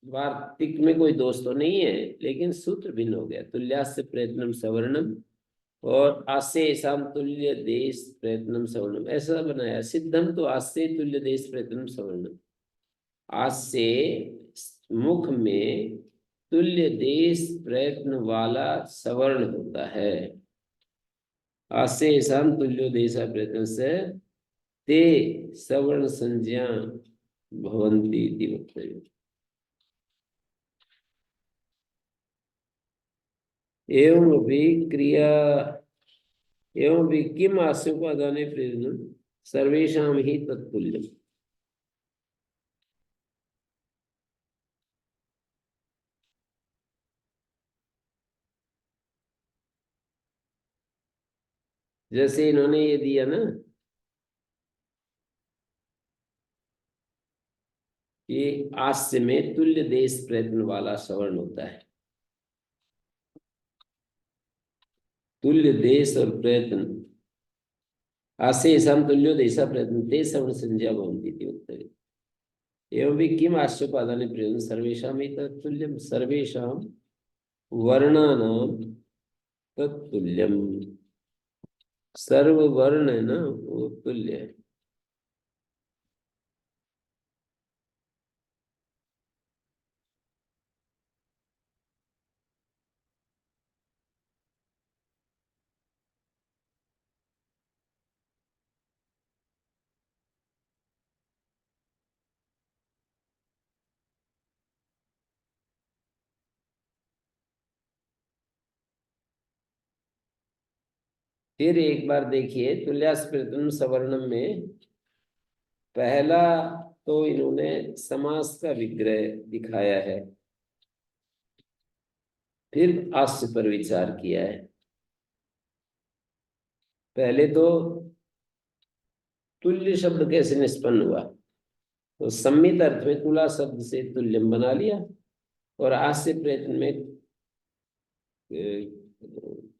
वार्तिक में कोई दोष तो नहीं है, लेकिन सूत्र भिन्न हो गया। तुल्यास्य प्रयत्नम सवर्णम और आस्य येषां तुल्य देश प्रयत्नम सवर्णम, ऐसा बनाया। सिद्धम तो आस्य तुल्य देश प्रयत्नम सवर्णम, आस्य मुख में तुल्य देश प्रयत्न वाला सवर्ण होता है। आस्य येषां तुल्यो देश प्रयत्न से ते सवर्ण संज्ञा भवन्ति इति वक्तव्यम्। एवमपि क्रिया, एवमपि किम आस्योपादाने प्रयोजनं सर्वेषां हि तत्तुल्यम्। जैसे इन्होंने ये दिया ना कि आस्य में तुल्य देश प्रयत्न वाला सवर्ण होता है, तुल्य देश और प्रयत्न, आस्य येषां तुल्यो देश प्रयत्न ते सवर्ण संज्ञा भवन्ति इति वक्तव्यम्। एवं भी किम आस्योपादाने प्रयोजनं सर्वेषां हि तत्तुल्यम्, सर्वेषां वर्णानां तत्तुल्यम्, सर्व वर्ण है ना वो तुल्य है। फिर एक बार देखिए तुल्यास्पृतम सवर्णम में पहला तो इन्होंने समास का विग्रह दिखाया है, फिर आस्य पर विचार किया है। पहले तो तुल्य शब्द कैसे निष्पन्न हुआ, तो सम्मित अर्थ में तुला शब्द से तुल्यम बना लिया, और आस्य प्रयत्न में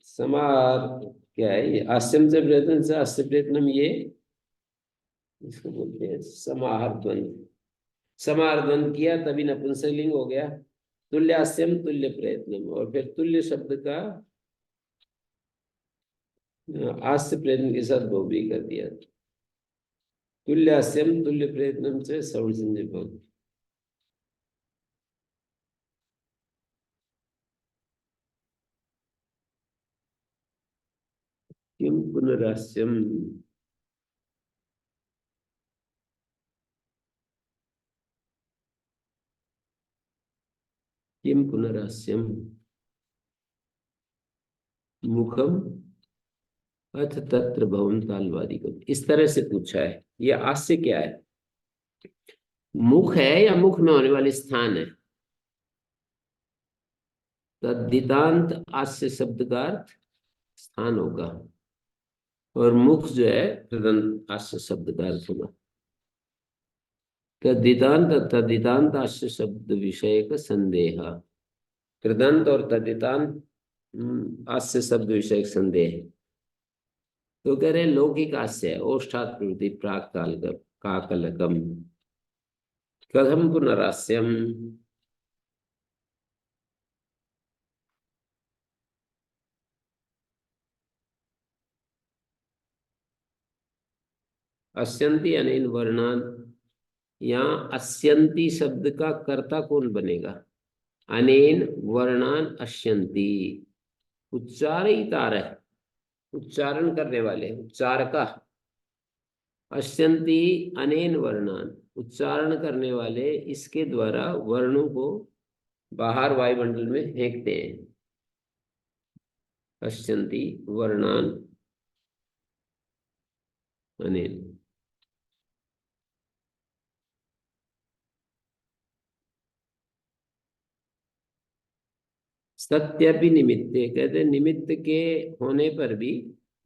समार क्या है ये, आस्यम से प्रयत्न से आस्य प्रयत्नम, ये इसको बोलते हैं समाहार द्वंद। समाहार द्वंद किया तभी नपुंसकलिंग हो गया, तुल्यास्यम तुल्य प्रयत्नम, और फिर तुल्य शब्द का आस्य प्रयत्न के साथ बहुव्रीहि कर दिया, तुल्यास्यम तुल्य प्रयत्नम से सवर्ण संज्ञा भवति। किम पुनरास्यम, किम पुनरास्यम मुखम अथ तत्र भवन तालवादिकम, इस तरह से पूछा है। ये आस्य क्या है? मुख है या मुख में होने वाले स्थान है? तद्धितांत आस्य शब्द का अर्थ स्थान होगा, और मुख जो है तदंत आस्य शब्द का अर्थ होगा। तद्धितांत तद्धितांत आस्य शब्द विषय का संदेह, कृदंत और तद्धितांत आस्य शब्द विषय संदेह। तो कह रहे लौकिक हास्य है, ओष्ठात प्रवृत्ति प्राक काल काकलकम कथम पुनरास्यम। अस्यंति अनेन वर्णान, यहाँ अस्यंति शब्द का कर्ता कौन बनेगा? अनेन वर्णान अश्यंति, उच्चारितार है, उच्चारण करने वाले, उच्चारका। अश्यंति अनेन वर्णान, उच्चारण करने वाले इसके द्वारा वर्णों को बाहर वायुमंडल में फेंकते हैं। अश्यंति वर्णान अनेन। सत्य भी निमित्ते, कहते हैं निमित्त के होने पर भी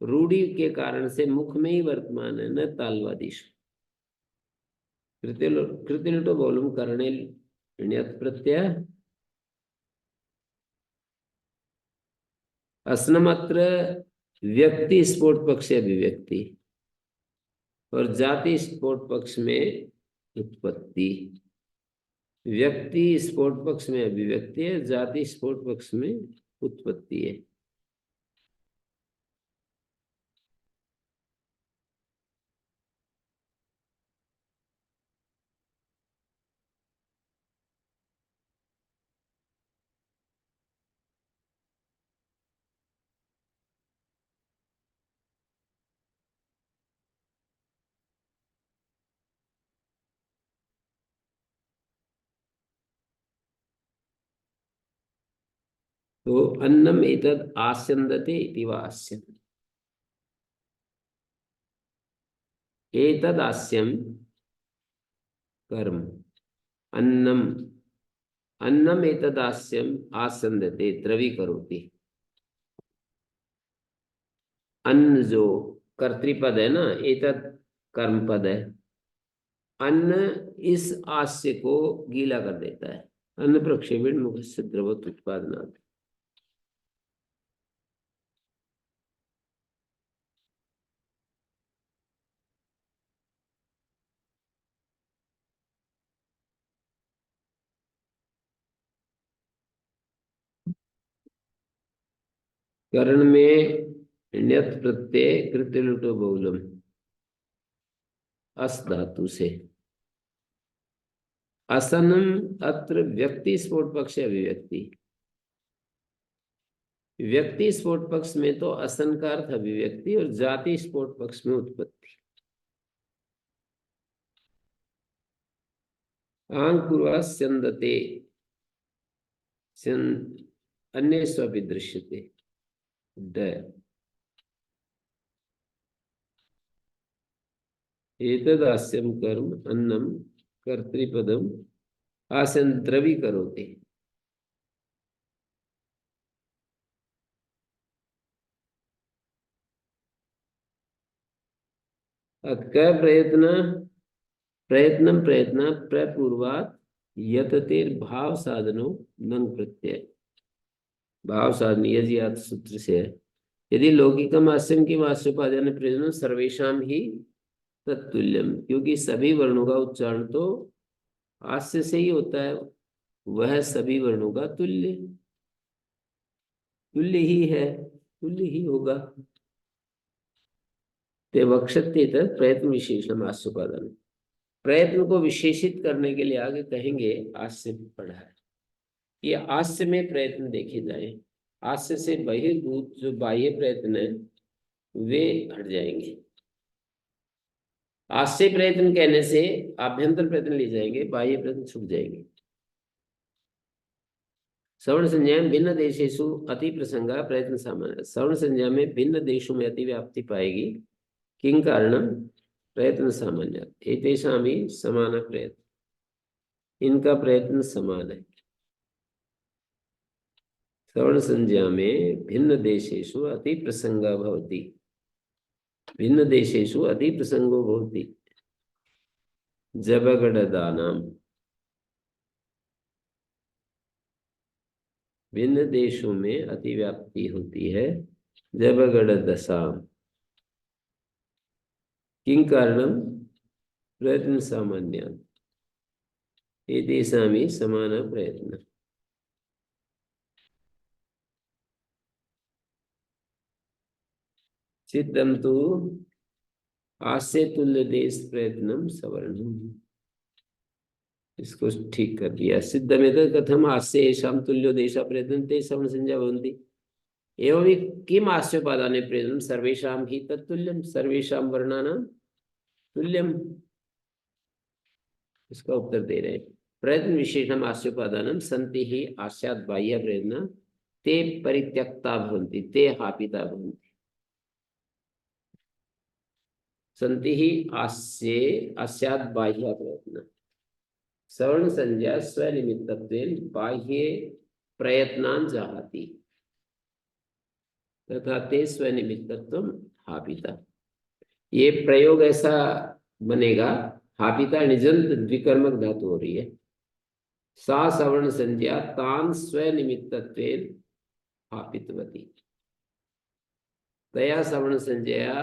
रूढ़ी के कारण से मुख में ही वर्तमान है न तालवादिश। कृतिलुटो बोलूम करणे ण्यत् प्रत्यय असनमत्र व्यक्ति स्फोट पक्ष अभिव्यक्ति और जाति स्फोट पक्ष में उत्पत्ति। व्यक्ति स्फोट पक्ष में अभिव्यक्ति है, जाति स्फोट पक्ष में उत्पत्ति है। तो अन्नम एतद आस्यन्दते इति वा आस्यम्, एतद आस्यम कर्म, अन्नम अन्नम एतद आस्यम आस्यन्दते द्रवीकरोति। अन्न जो कर्तृपद है ना, एतद कर्म पद है। अन्न इस आस्य को गीला कर देता है। अन्न प्रक्षेपण मुख से द्रवत उत्पादनात्। कर्ण में ण्यत् प्रत्यय कृतिलुटो बहुलम, अस धातु से। असनम अत्र व्यक्ति स्फोट पक्ष अभिव्यक्ति। व्यक्ति स्फोट पक्ष में तो असन का अर्थ अभिव्यक्ति और जाति स्फोट पक्ष में उत्पत्ति। आंग पूर्वा स्यन्दते, अन्य स्वपि दृश्यते। एतद आस्यम कर्म अन्नम कर्तृपदम आसन द्रवीकरोति। क प्रयत्न प्रयत्नम प्रयत्न प्रपूर्वात यततेर भाव साधनो नंग प्रत्यय। भाव साधन यजियात सूत्र से है। यदि लौकिकम आस्यम की वास्योपादान प्रयोजन सर्वेशम ही तत्तुल्यम, क्योंकि सभी वर्णों का उच्चारण तो आस्य से ही होता है, वह सभी वर्णों का तुल्य तुल्य ही है, तुल्य ही होगा। ते वक्षते तत् प्रयत्न विशेषण आस्योपादान। प्रयत्न को विशेषित करने के लिए आगे कहेंगे आस्य पढ़ा है। ये आस्य में प्रयत्न देखे जाए, आस्य से बहिर्भूत जो बाह्य प्रयत्न है वे हट जाएंगे। आस्य प्रयत्न कहने से आभ्यंतर प्रयत्न ले जाएंगे, बाह्य प्रयत्न छूट जाएंगे। सवर्ण संज्ञा में भिन्न देशेषु अति प्रसंगा प्रयत्न सामान्य। सवर्ण संज्ञा में भिन्न देशों में अति व्याप्ति पाएगी। किं कारणम प्रयत्न सामान्य। एतेषां ही समान प्रयत्न, इनका प्रयत्न समान है। सवर्ण संज्ञा में भिन्न देशेषु अति प्रसंगा भवति। भिन्न देशेषु अति प्रसंगो भवति। जबगडदानाम। भिन्न देशों में अतिव्याप्ति होती है। जबगडदशाम। किं कारणम प्रयत्न सामान्य। एतेषां समान प्रयत्न। सिद्धम तो आस्य तुल्य देश प्रयत्नम सवर्णम। इसको ठीक कर दिया। सिद्धमेत कथम आस्य येषां तुल्यो देश प्रयत्न ते सवर्ण संज्ञा भवन्ति। एवं ही किम आस्योपादाने प्रयत्नं सर्वेषां ही तत्तुल्यम सर्वेषां वर्णानां तुल्यम। इसका उत्तर दे रहे हैं। प्रयत्न विशेषण आस्योपादानम संति ही आस्यात् बाह्य प्रयत्न ते परित्यक्ता भवन्ति ते हापिता भवन्ति। संति ही आस्ये आस्यात् बाह्य प्रयत्न। सवर्ण संज्ञा स्वनिमित्तत्वेन बाह्ये प्रयत्नान् जहाति तथा ते स्वनिमित्तत्वम हापिता। ये प्रयोग ऐसा बनेगा। हापिता निजंत द्विकर्मक धातु हो रही है। सा सवर्ण संज्ञा तान स्वनिमित्तत्वेन हापितवती। तया सवर्ण संज्ञया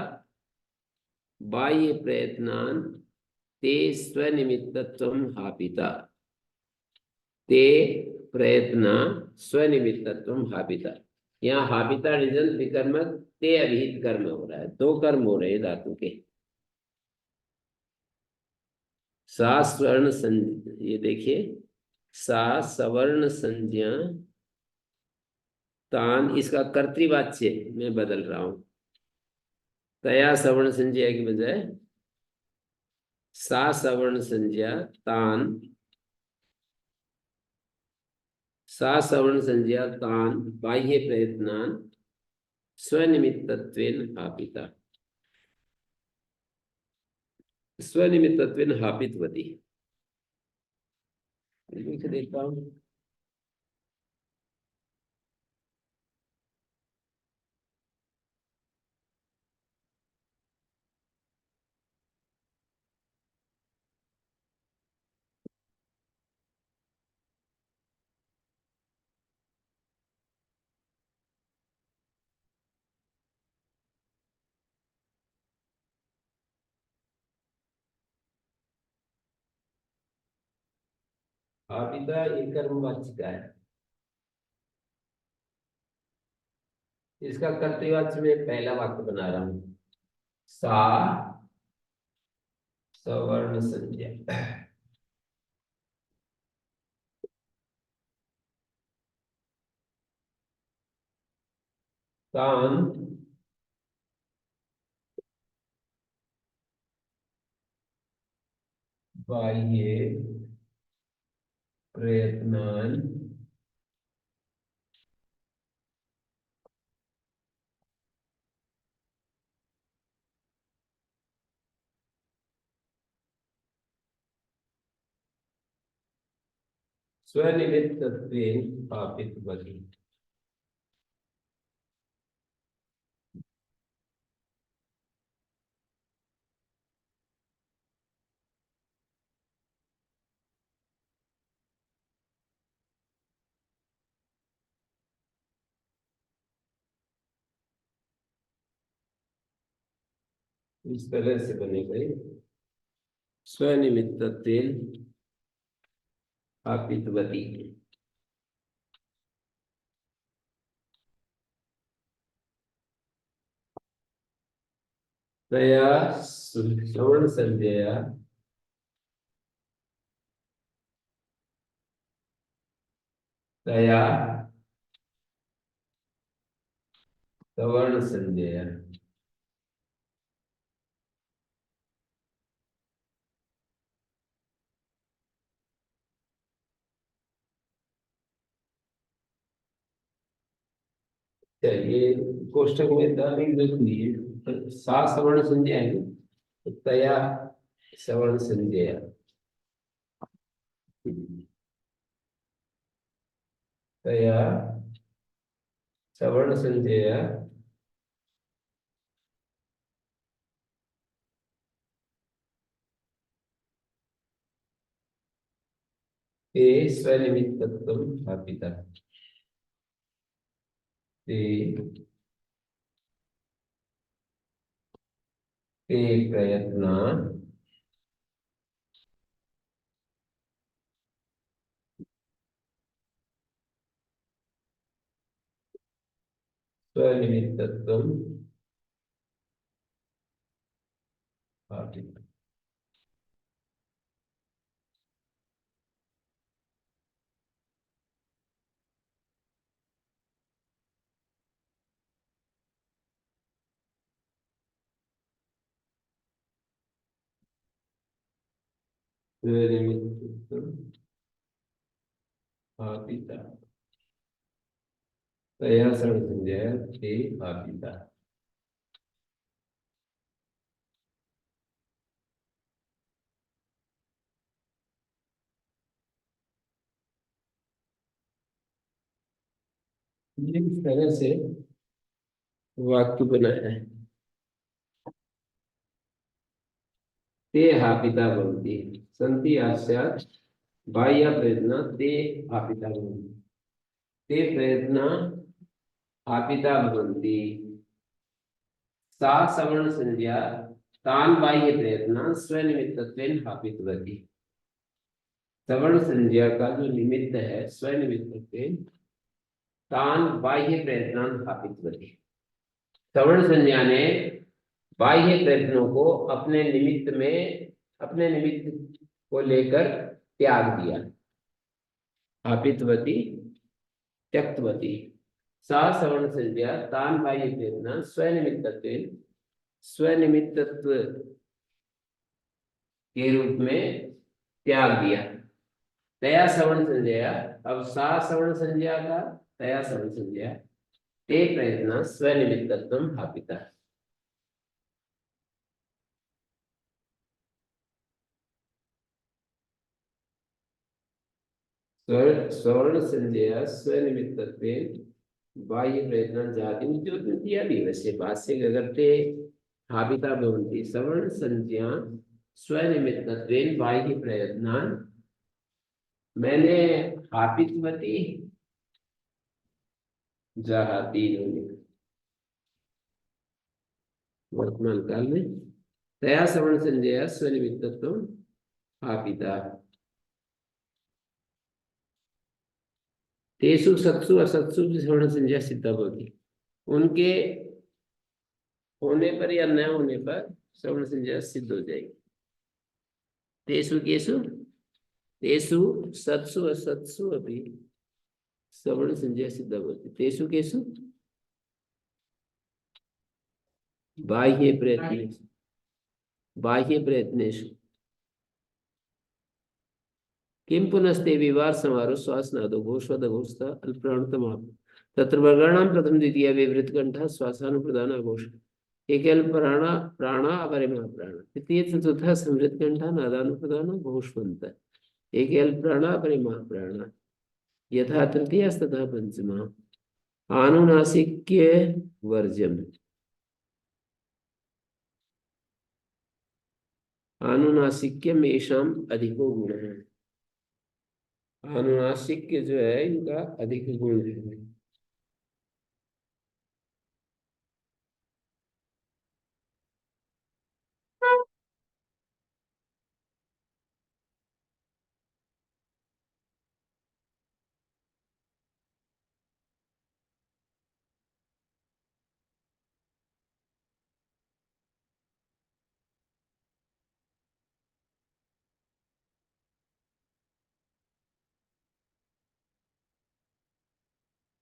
बाह्य प्रयत्नान् ते स्वनिमित्तत्वम हापिता। ते प्रयत्न स्वनिमित्तत्वम हापिता। यहाँ हापिता निजंत विकर्मक ते अभिहित कर्म हो रहा है। दो कर्म हो रहे हैं धातु के। सा स्वर्ण संज्ञा, ये देखिए, सा सवर्ण संज्ञा तान, इसका कर्तृवाच्य मैं बदल रहा हूं। तया सवर्ण संज्ञा की बजाय सा सवर्ण संज्ञा तान, सा सवर्ण संज्ञा तान बाह्य प्रयत्नान स्वनिमित्तत्वेन हापिता। स्वनिमित्तत्वेन हापितवती। लिख देता हूं। हापिता एक कर्मवाच्य का है। इसका कर्तृवाच्य में पहला वाक्य बना रहा हूं। सा सवर्ण संज्ञा तान बाह्य प्रयत्नान स्वनिमित्तत्वेन हापितवती। इस तरह से बनेगा ये। स्वनिमित्तत्वेन हापितवती। तया सवर्ण संज्ञया तया सवर्ण संज्ञया चलिए, कोष्टक में दानी देख लिए, सा सवर्ण संज्ञा है ना, तो तया सवर्ण संज्ञा, तया सवर्ण संज्ञा ते स्वनिमित्तत्वं स्थापिता, ते ते प्रयत्ना स्वनिमित्तत्वं स्थापिता। स्वनिमित्तत्वं स्थापिता, तया सवर्ण संज्ञा ते स्थापिता। ये इस तरह से वाक्य बनाया है। ते हापिता भवन्ति सन्ति आस्यात् बाह्य प्रयत्न ते हापिता भवन्ति, ते प्रयत्न हापिता भवन्ति, सा सवर्ण संज्ञा तान् बाह्य प्रयत्न स्वनिमित्तत्वेन हापितवती। सवर्ण संज्ञा का जो निमित्त है स्वनिमित्तत्वेन तान् बाह्य प्रयत्नान् हापितवती। सवर्ण संज्ञा ने बाह्य प्रयत्नों को अपने निमित्त को लेकर त्याग दिया। हापितवती, त्यक्तवती। सा सवर्ण संज्ञा तान बाह्य प्रयत्न स्वनिमित्तत्व के रूप में त्याग दिया। तया सवर्ण संज्ञा, अब सा सवर्ण संज्ञा का तया सवर्ण संज्ञा ते प्रयत्न स्वनिमित्तत्वं हापिता। स्वर्ण संज्ञा स्वनिमित्तत्वेन बाह्य प्रयत्न जाति उद्योग दिया भी वैसे भाष्य गगते हापिता भवन्ति सवर्ण संज्ञा स्वनिमित्तत्वेन बाह्य प्रयत्नान्, मैंने हापितवती जाहाती वर्तमान काल में तया सवर्ण संज्ञा स्वनिमित्तत्वं हापिता। तेषु सत्सु असत्सु सवर्ण संज्ञा सिद्धा भवति, उनके होने पर या न होने पर सवर्ण संज्ञा सिद्ध हो जाएगी। तेषु केषु, तेषु सत्सु असत्सु अपि सवर्ण संज्ञा सिद्धा भवति। तेषु केषु बाह्य प्रयत्नेषु, बाह्य प्रयत्नेषु किं पुनस्ते विवार समारोह श्वासनादो घोषवद अल्प्राणतम तत्र वर्गाणां प्रथम द्वितीय विवृत कंठ श्वासानुप्रदान अघोष एकल प्राणा प्राणा अपरिमा प्राण तृतीय चतुर्थ समृत कंठ नादानुप्रदान घोषवंत एकल प्राणा अपरिमा प्राण यथा तृतीय तथा पंचमा आनुनासिक्य वर्जम, आनुनासिक्यम येषाम् अधिको गुण है। अनुनासिक जो है इनका अधिक गुण है।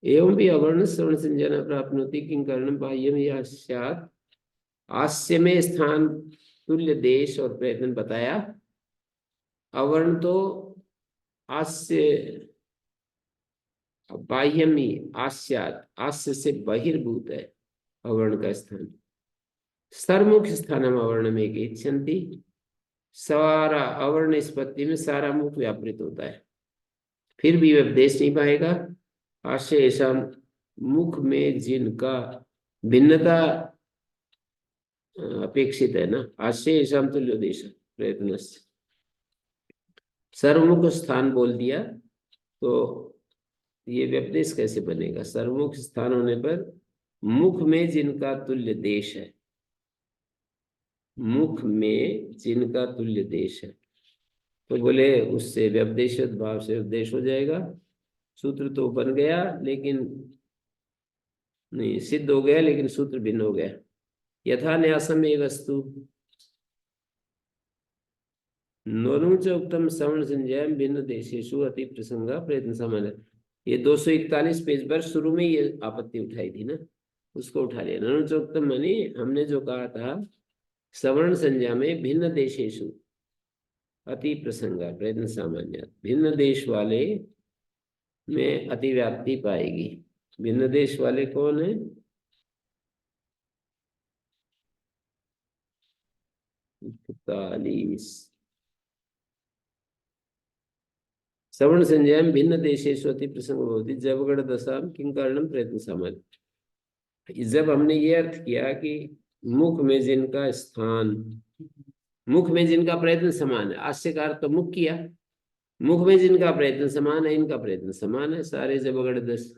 एवं भी अवर्ण श्रवण संज्ञा प्राप्नोति किं कारणं बाह्यम या स्यात्, आस्य में स्थान तुल्य देश और प्रयत्न बताया। अवर्ण तो आस्य बाह्यम ही आस्यात, आस्य से बहिर्भूत है अवर्ण का स्थान। सर्वमुख स्थानम अवर्ण में इच्छन्ति, सारा अवर्ण निष्पत्ति में सारा मुख व्यापृत होता है, फिर भी व्यपदेश नहीं पाएगा। आशय ऐसा मुख में जिनका भिन्नता अपेक्षित है ना, आशय ऐसा तुल्योदेश प्रयत्न, सर्वमुख स्थान बोल दिया तो ये व्यपदेश कैसे बनेगा? सर्वमुख स्थान होने पर मुख में जिनका तुल्य देश है, मुख में जिनका तुल्य देश है, तो बोले उससे व्यपदेशित भाव से उपदेश हो जाएगा। सूत्र तो बन गया लेकिन नहीं, सिद्ध हो गया लेकिन सूत्र भिन्न हो गया। यथा न्यासम ए वस्तु नोनुच उत्तम श्रवण संजय भिन्न देशेषु अति प्रसंगा प्रयत्न सामान्य। ये 241 पेज पर शुरू में ये आपत्ति उठाई थी ना, उसको उठा लिया। नोनुच उत्तम माने हमने जो कहा था श्रवण संज्ञा में भिन्न देशेषु अति प्रसंगा प्रयत्न सामान्य, भिन्न देश वाले में अतिव्याप्ति पाएगी। भिन्न देश वाले कौन है? श्रवण संज्ञा भिन्न देशेषु अति प्रसंग होती जबगढ़ दशा किं कारणम प्रयत्न सामान्य। जब हमने ये अर्थ किया कि मुख में जिनका स्थान, मुख में जिनका प्रयत्न समान है, आस्यकार तो मुख किया, मुख में जिनका प्रयत्न समान है, इनका प्रयत्न समान है। सारे जबगढ़ दस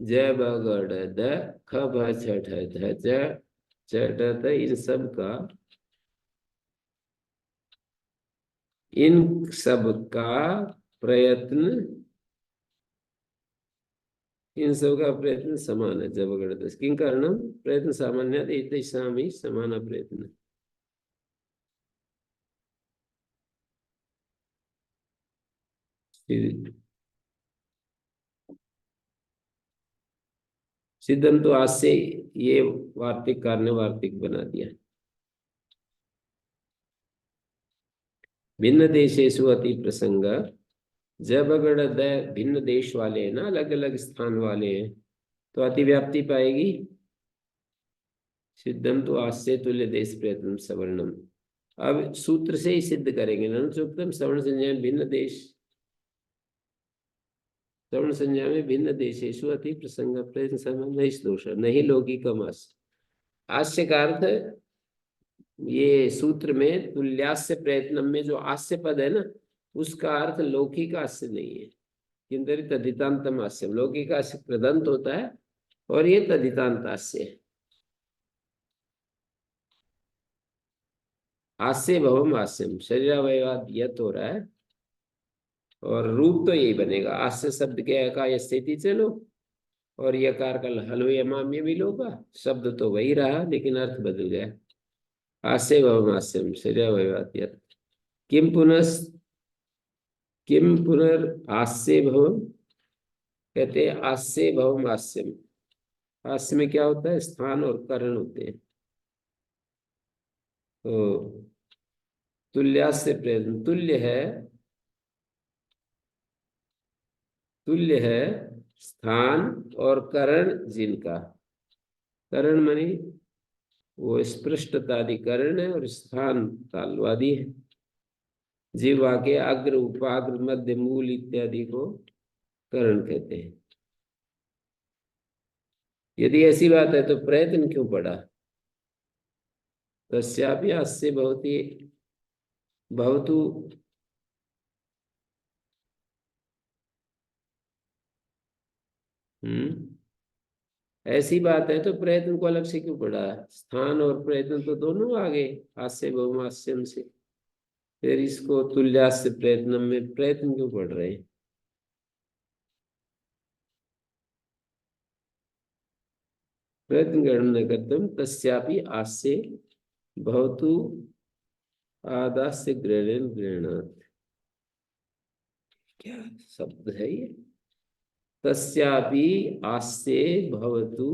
जबगढ़ द ख भ छ ठ ध ज च ट त, इन सब का, इन सब का प्रयत्न, इन सब का प्रयत्न समान है। जबगढ़ दस किं कारणम प्रयत्न सामान्य ही समान प्रयत्न। सिद्धम तो आज से ये वार्तिक कार ने वार्तिक बना दिया। भिन्न देशेषु अति प्रसंग, जब अगर भिन्न देश वाले हैं ना, अलग अलग स्थान वाले हैं, तो अतिव्याप्ति पाएगी। सिद्धम तो आस्य तुल्य देश प्रयत्न सवर्णम। अब सूत्र से ही सिद्ध करेंगे ना, चुक्तम श्रवण संज्ञा भिन्न देश, श्रवण संज्ञा में भिन्न देशेषु अति प्रसंग प्रयत्न समान नहीं दोष, नहीं लौकिकम आस्य। आस्य का अर्थ ये सूत्र में तुल्यास्य प्रयत्नम में जो आस्य पद है ना, उसका अर्थ लौकिक आस्य नहीं है, किंतु तदितांतम आस्य। लौकिक आस्य प्रदंत होता है और ये तदितांत आस्य है। आस्य भवम आस्यम, शरीरावयवाद यत हो रहा है और रूप तो यही बनेगा। आस्य शब्द के का स्थिति चलो और यकार का हलो यमाम्य भी लोगा, शब्द तो वही रहा लेकिन अर्थ बदल गया। आस्य भवम आस्यम शरीरावयवाद यत। किम पुनर आस्य भवम, कहते हैं आस्य भवम आस्यम। आस्य में क्या होता है? स्थान और करण होते हैं। तो तुल्यास्य प्रयत्न, तुल्य है स्थान और करण जिनका। करण मानी वो स्पृष्टतादि करण है और स्थान तालवादी है। जीवा के अग्र उपाग्र मध्य मूल इत्यादि को करण कहते हैं। यदि ऐसी बात है तो प्रयत्न क्यों पड़ा? तस्यापि अस्य भवति भवतु, ऐसी बात है तो प्रयत्न को अलग से क्यों पड़ा? स्थान और प्रयत्न तो दोनों आ गए आस्य बहुमास्यम से, फिर इसको तुल्यास्य प्रयत्न में प्रयत्न क्यों पड़ रहे हैं? प्रयत्न गणना कर्तव्य तस्यापि आस्य भवतु आदास्य ग्रहण ग्रहणात्। क्या शब्द है ये? तस्यापि आस्य भवतु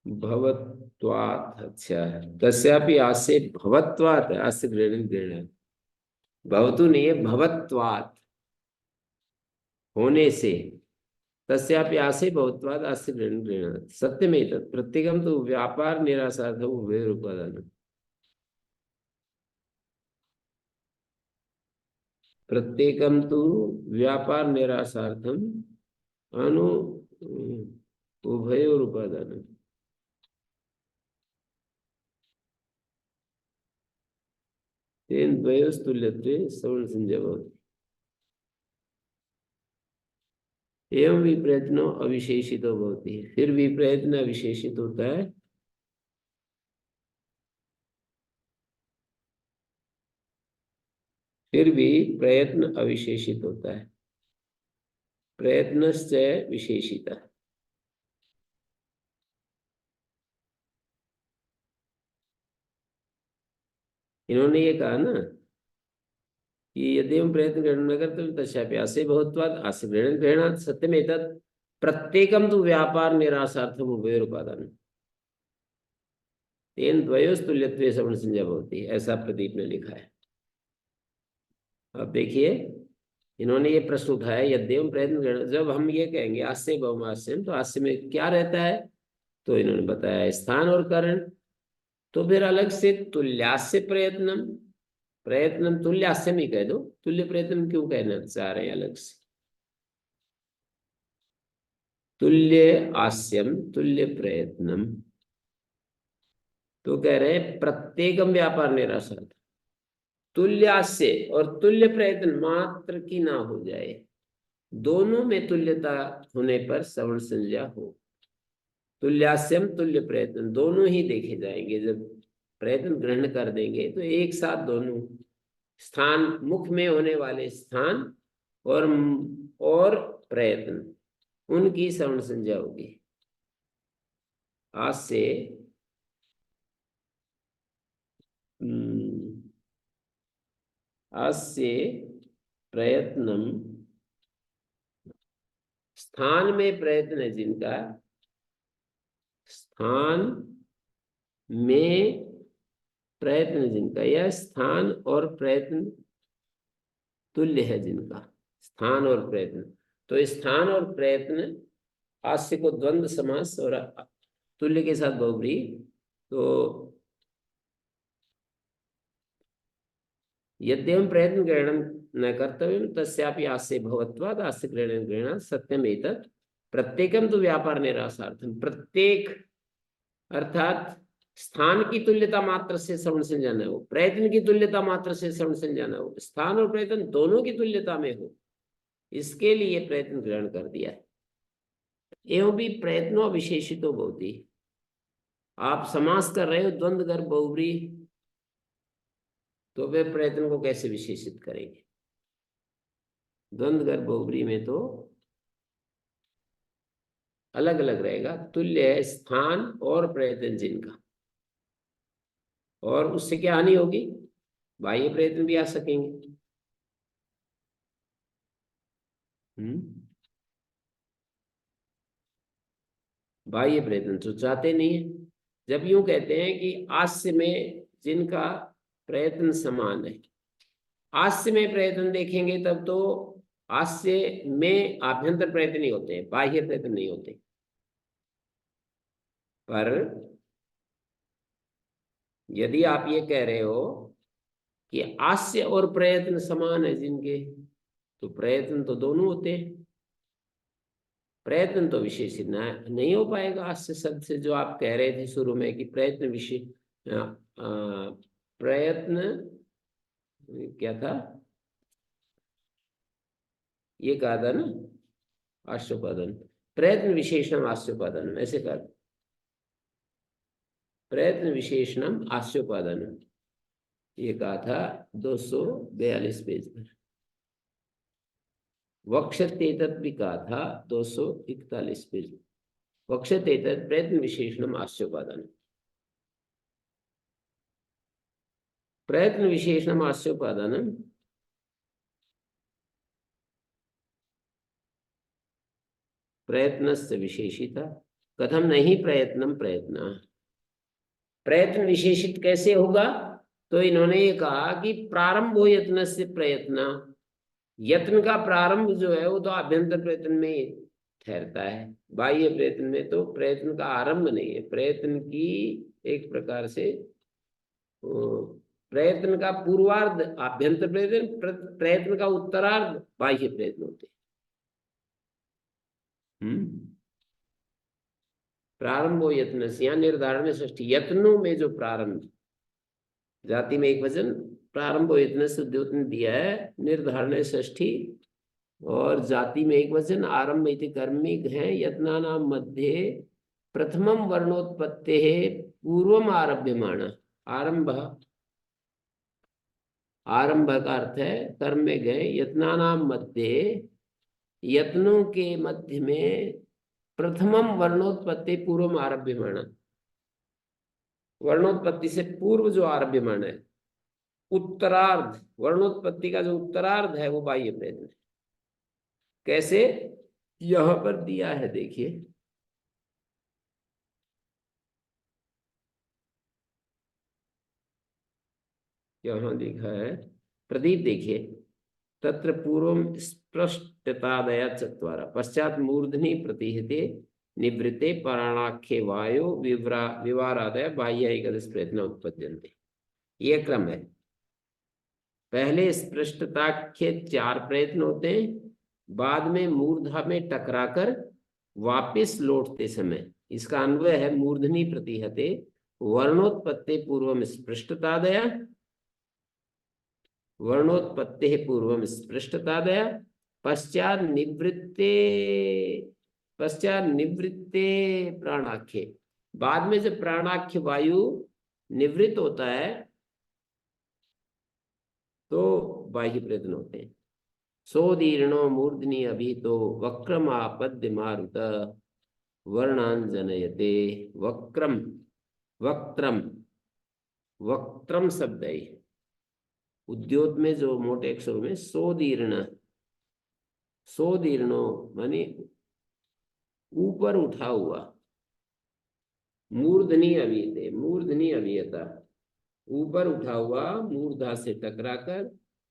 भवत्वात्। अच्छा है, तस्यापि आस्य भवत्वात्, आस्य ग्रहण ग्रहणात्। भवतु नहीं है, भवत्वात्, होने से, तस्यापि आसे भवत्वात् आस्य गृह्णाति सत्यमेतत् प्रत्येकं तु व्यापार निरासार्थं उभयोरुपादानम्। प्रत्येकं तु व्यापार निरासार्थम अनु उभयोरुपादानम्। तेन द्वयोस्तुल्यत्वे सवर्ण संज्ञा भवति। एवं विप्रयत्नो अविशेषितो भवति। फिर विप्रयत्न अविशेषित होता है। फिर भी प्रयत्न अविशेषित होता है। प्रयत्नश्च विशेषिता। इन्होंने ये कहा ना कि यदि हम प्रयत्न ग्रहण न करते तस्यापि आसे भवत्वात् आसे ग्रहणात् सत्यमेतत् प्रत्येकं तु व्यापार निरासार्थम उभयोरुपादानम्। तेन द्वयोस्तुल्यत्वे सवर्ण संज्ञा भवति, ऐसा प्रदीप ने लिखा है। अब देखिए, इन्होंने ये प्रश्न उठाया, यद्यम प्रयत्न ग्रहण, जब हम ये कहेंगे आस्य बहुमास्यम, तो आस्य में क्या रहता है? तो इन्होंने बताया स्थान और कारण। तो फिर अलग से तुल्यास्य प्रयत्नम, प्रयत्नम तुल्यास्यम ही कह दो, तुल्य प्रयत्न क्यों कहना चाह रहे हैं अलग से? तुल्य आस्यम तुल्य प्रयत्नम, तो कह रहे हैं प्रत्येकम व्यापार निरासार्थ। तुल्यास्य और तुल्य प्रयत्न मात्र की ना हो जाए, दोनों में तुल्यता होने पर सवर्ण संज्ञा हो। तुल्यास्यम तुल्य प्रयत्न दोनों ही देखे जाएंगे। जब प्रयत्न ग्रहण कर देंगे तो एक साथ दोनों स्थान, मुख में होने वाले स्थान और प्रयत्न, उनकी सवर्ण संज्ञा होगी। आज से अस्य प्रयत्नम, स्थान में प्रयत्न है जिनका, स्थान में प्रयत्न जिनका, या स्थान और प्रयत्न तुल्य है जिनका, स्थान और प्रयत्न। तो स्थान और प्रयत्न, आस्य को द्वंद्व समास और तुल्य के साथ बहुब्री, तो यद्यम प्रयत्न ग्रहण न कर्तव्य तस्यापि आस्य भवत्वात् आस्य ग्रहण ग्रहण सत्यम एतत् प्रत्येकम तो व्यापार निरासार्थम। प्रत्येक अर्थात स्थान की तुल्यता मात्र से सवर्ण संज्ञा न हो, प्रयत्न की तुल्यता मात्र से सवर्ण संज्ञा न हो, स्थान और प्रयत्न दोनों की तुल्यता में हो, इसके लिए प्रयत्न ग्रहण कर दिया है। एवं भी प्रयत्नो विशेषितो भवति। आप समास कर रहे हो द्वंद्व गर्भ बहुब्री, तो वे प्रयत्न को कैसे विशेषित करेंगे? द्वंद्व गर्भ बहुब्री में तो अलग अलग रहेगा। तुल्य है स्थान और प्रयत्न जिनका, और उससे क्या हानि होगी? बाह्य प्रयत्न भी आ सकेंगे। बाह्य प्रयत्न तो चाहते नहीं है। जब यूं कहते हैं कि आस्य में जिनका प्रयत्न समान है, आस्य में प्रयत्न देखेंगे तब तो आस्य में आभ्यंतर प्रयत्न नहीं होते हैं, बाह्य प्रयत्न नहीं होते। पर यदि आप ये कह रहे हो कि आस्य और प्रयत्न समान है जिनके, तो प्रयत्न तो दोनों होते हैं। प्रयत्न तो विशेषित नहीं हो पाएगा आस्य शब्द से। जो आप कह रहे थे शुरू में कि प्रयत्न विशेष, प्रयत्न क्या था, ये कहा था ना, आस्योपादन, प्रयत्न विशेषणम आस्योपादन, ऐसे कहा, प्रयत्न विशेषणम आस्योपादन, ये कहा था 242 पेज पर। वक्षतेतत् भी कहा था 241 पेज। वक्षतेतत् प्रयत्न विशेषणम आस्योपादन, प्रयत्न विशेषणम आस्योपादनम प्रयत्नस्य विशेषिता। कथम नहीं प्रयत्नम प्रयत्न, प्रयत्न विशेषित कैसे होगा? तो इन्होंने ये कहा कि प्रारंभो यत्न से प्रयत्न, यत्न का प्रारंभ जो है वो तो आभ्यंतर प्रयत्न में ही ठहरता है, बाह्य प्रयत्न में तो प्रयत्न का आरंभ नहीं है। प्रयत्न की एक प्रकार से प्रयत्न का पूर्वार्ध आभ्यंतर प्रयत्न, प्रयत्न का उत्तरार्ध बाह्य प्रयत्न होते हैं। प्रारंभो यत्न से, यहाँ निर्धारण षष्ठी, यत्नों में जो प्रारंभ, जाति में एक वचन, प्रारंभो यत्न से द्योतन दिया है, निर्धारण षष्ठी, और जाति में एक वचन, आरंभ इति कर्मिक है, यत्नानाम मध्ये प्रथमम वर्णोत्पत्ते पूर्वम आरभ्यमाण। आरंभ, आरंभ का अर्थ है कर्म में गए, यत्नानाम मध्य, यत्नों के मध्य में प्रथमम वर्णोत्पत्ति पूर्वम आरभ्यमाण, वर्णोत्पत्ति से पूर्व जो आरभ्यमाण है, उत्तरार्ध, वर्णोत्पत्ति का जो उत्तरार्ध है वो बाह्य प्रयत्न है। कैसे? यहां पर दिया है, देखिए, यहां लिखा है, प्रदीप देखिए, तत्र पूर्व स्पष्टतादया चत्वारा, पश्चात मूर्धनि प्रतिहते निवृत्ते प्राणाख्ये वायु विवारादय बाह्य एकादश प्रयत्न उत्पद्यन्ते। ये क्रम है। पहले स्पृष्टताख्य 4 प्रयत्न होते हैं, बाद में मूर्धा में टकराकर वापिस लौटते समय, इसका अन्वय है मूर्धनि प्रतिहते वर्णोत्पत्ति पूर्वम स्पृष्टतादया, वर्णोत्पत्ति पूर्वम स्पृष्टतादया, पश्चात निवृत्ते प्राणाख्य, बाद में जब प्राणाख्य वायु निवृत्त होता है तो बाह्य प्रयत्न होते हैं। सोदीर्णो मूर्धनि अभितो वक्रमापद्य मारुत वर्णान जनयते। वक्रम, वक्त्रम, वक्त्रम शब्द है, उद्योत में जो मोटे अक्षरों में सोदीर्ण, सोदीर्णो माने ऊपर उठा हुआ, मूर्धनि अभियते, मूर्धनि अभियता, ऊपर उठा हुआ, मूर्धा से टकराकर,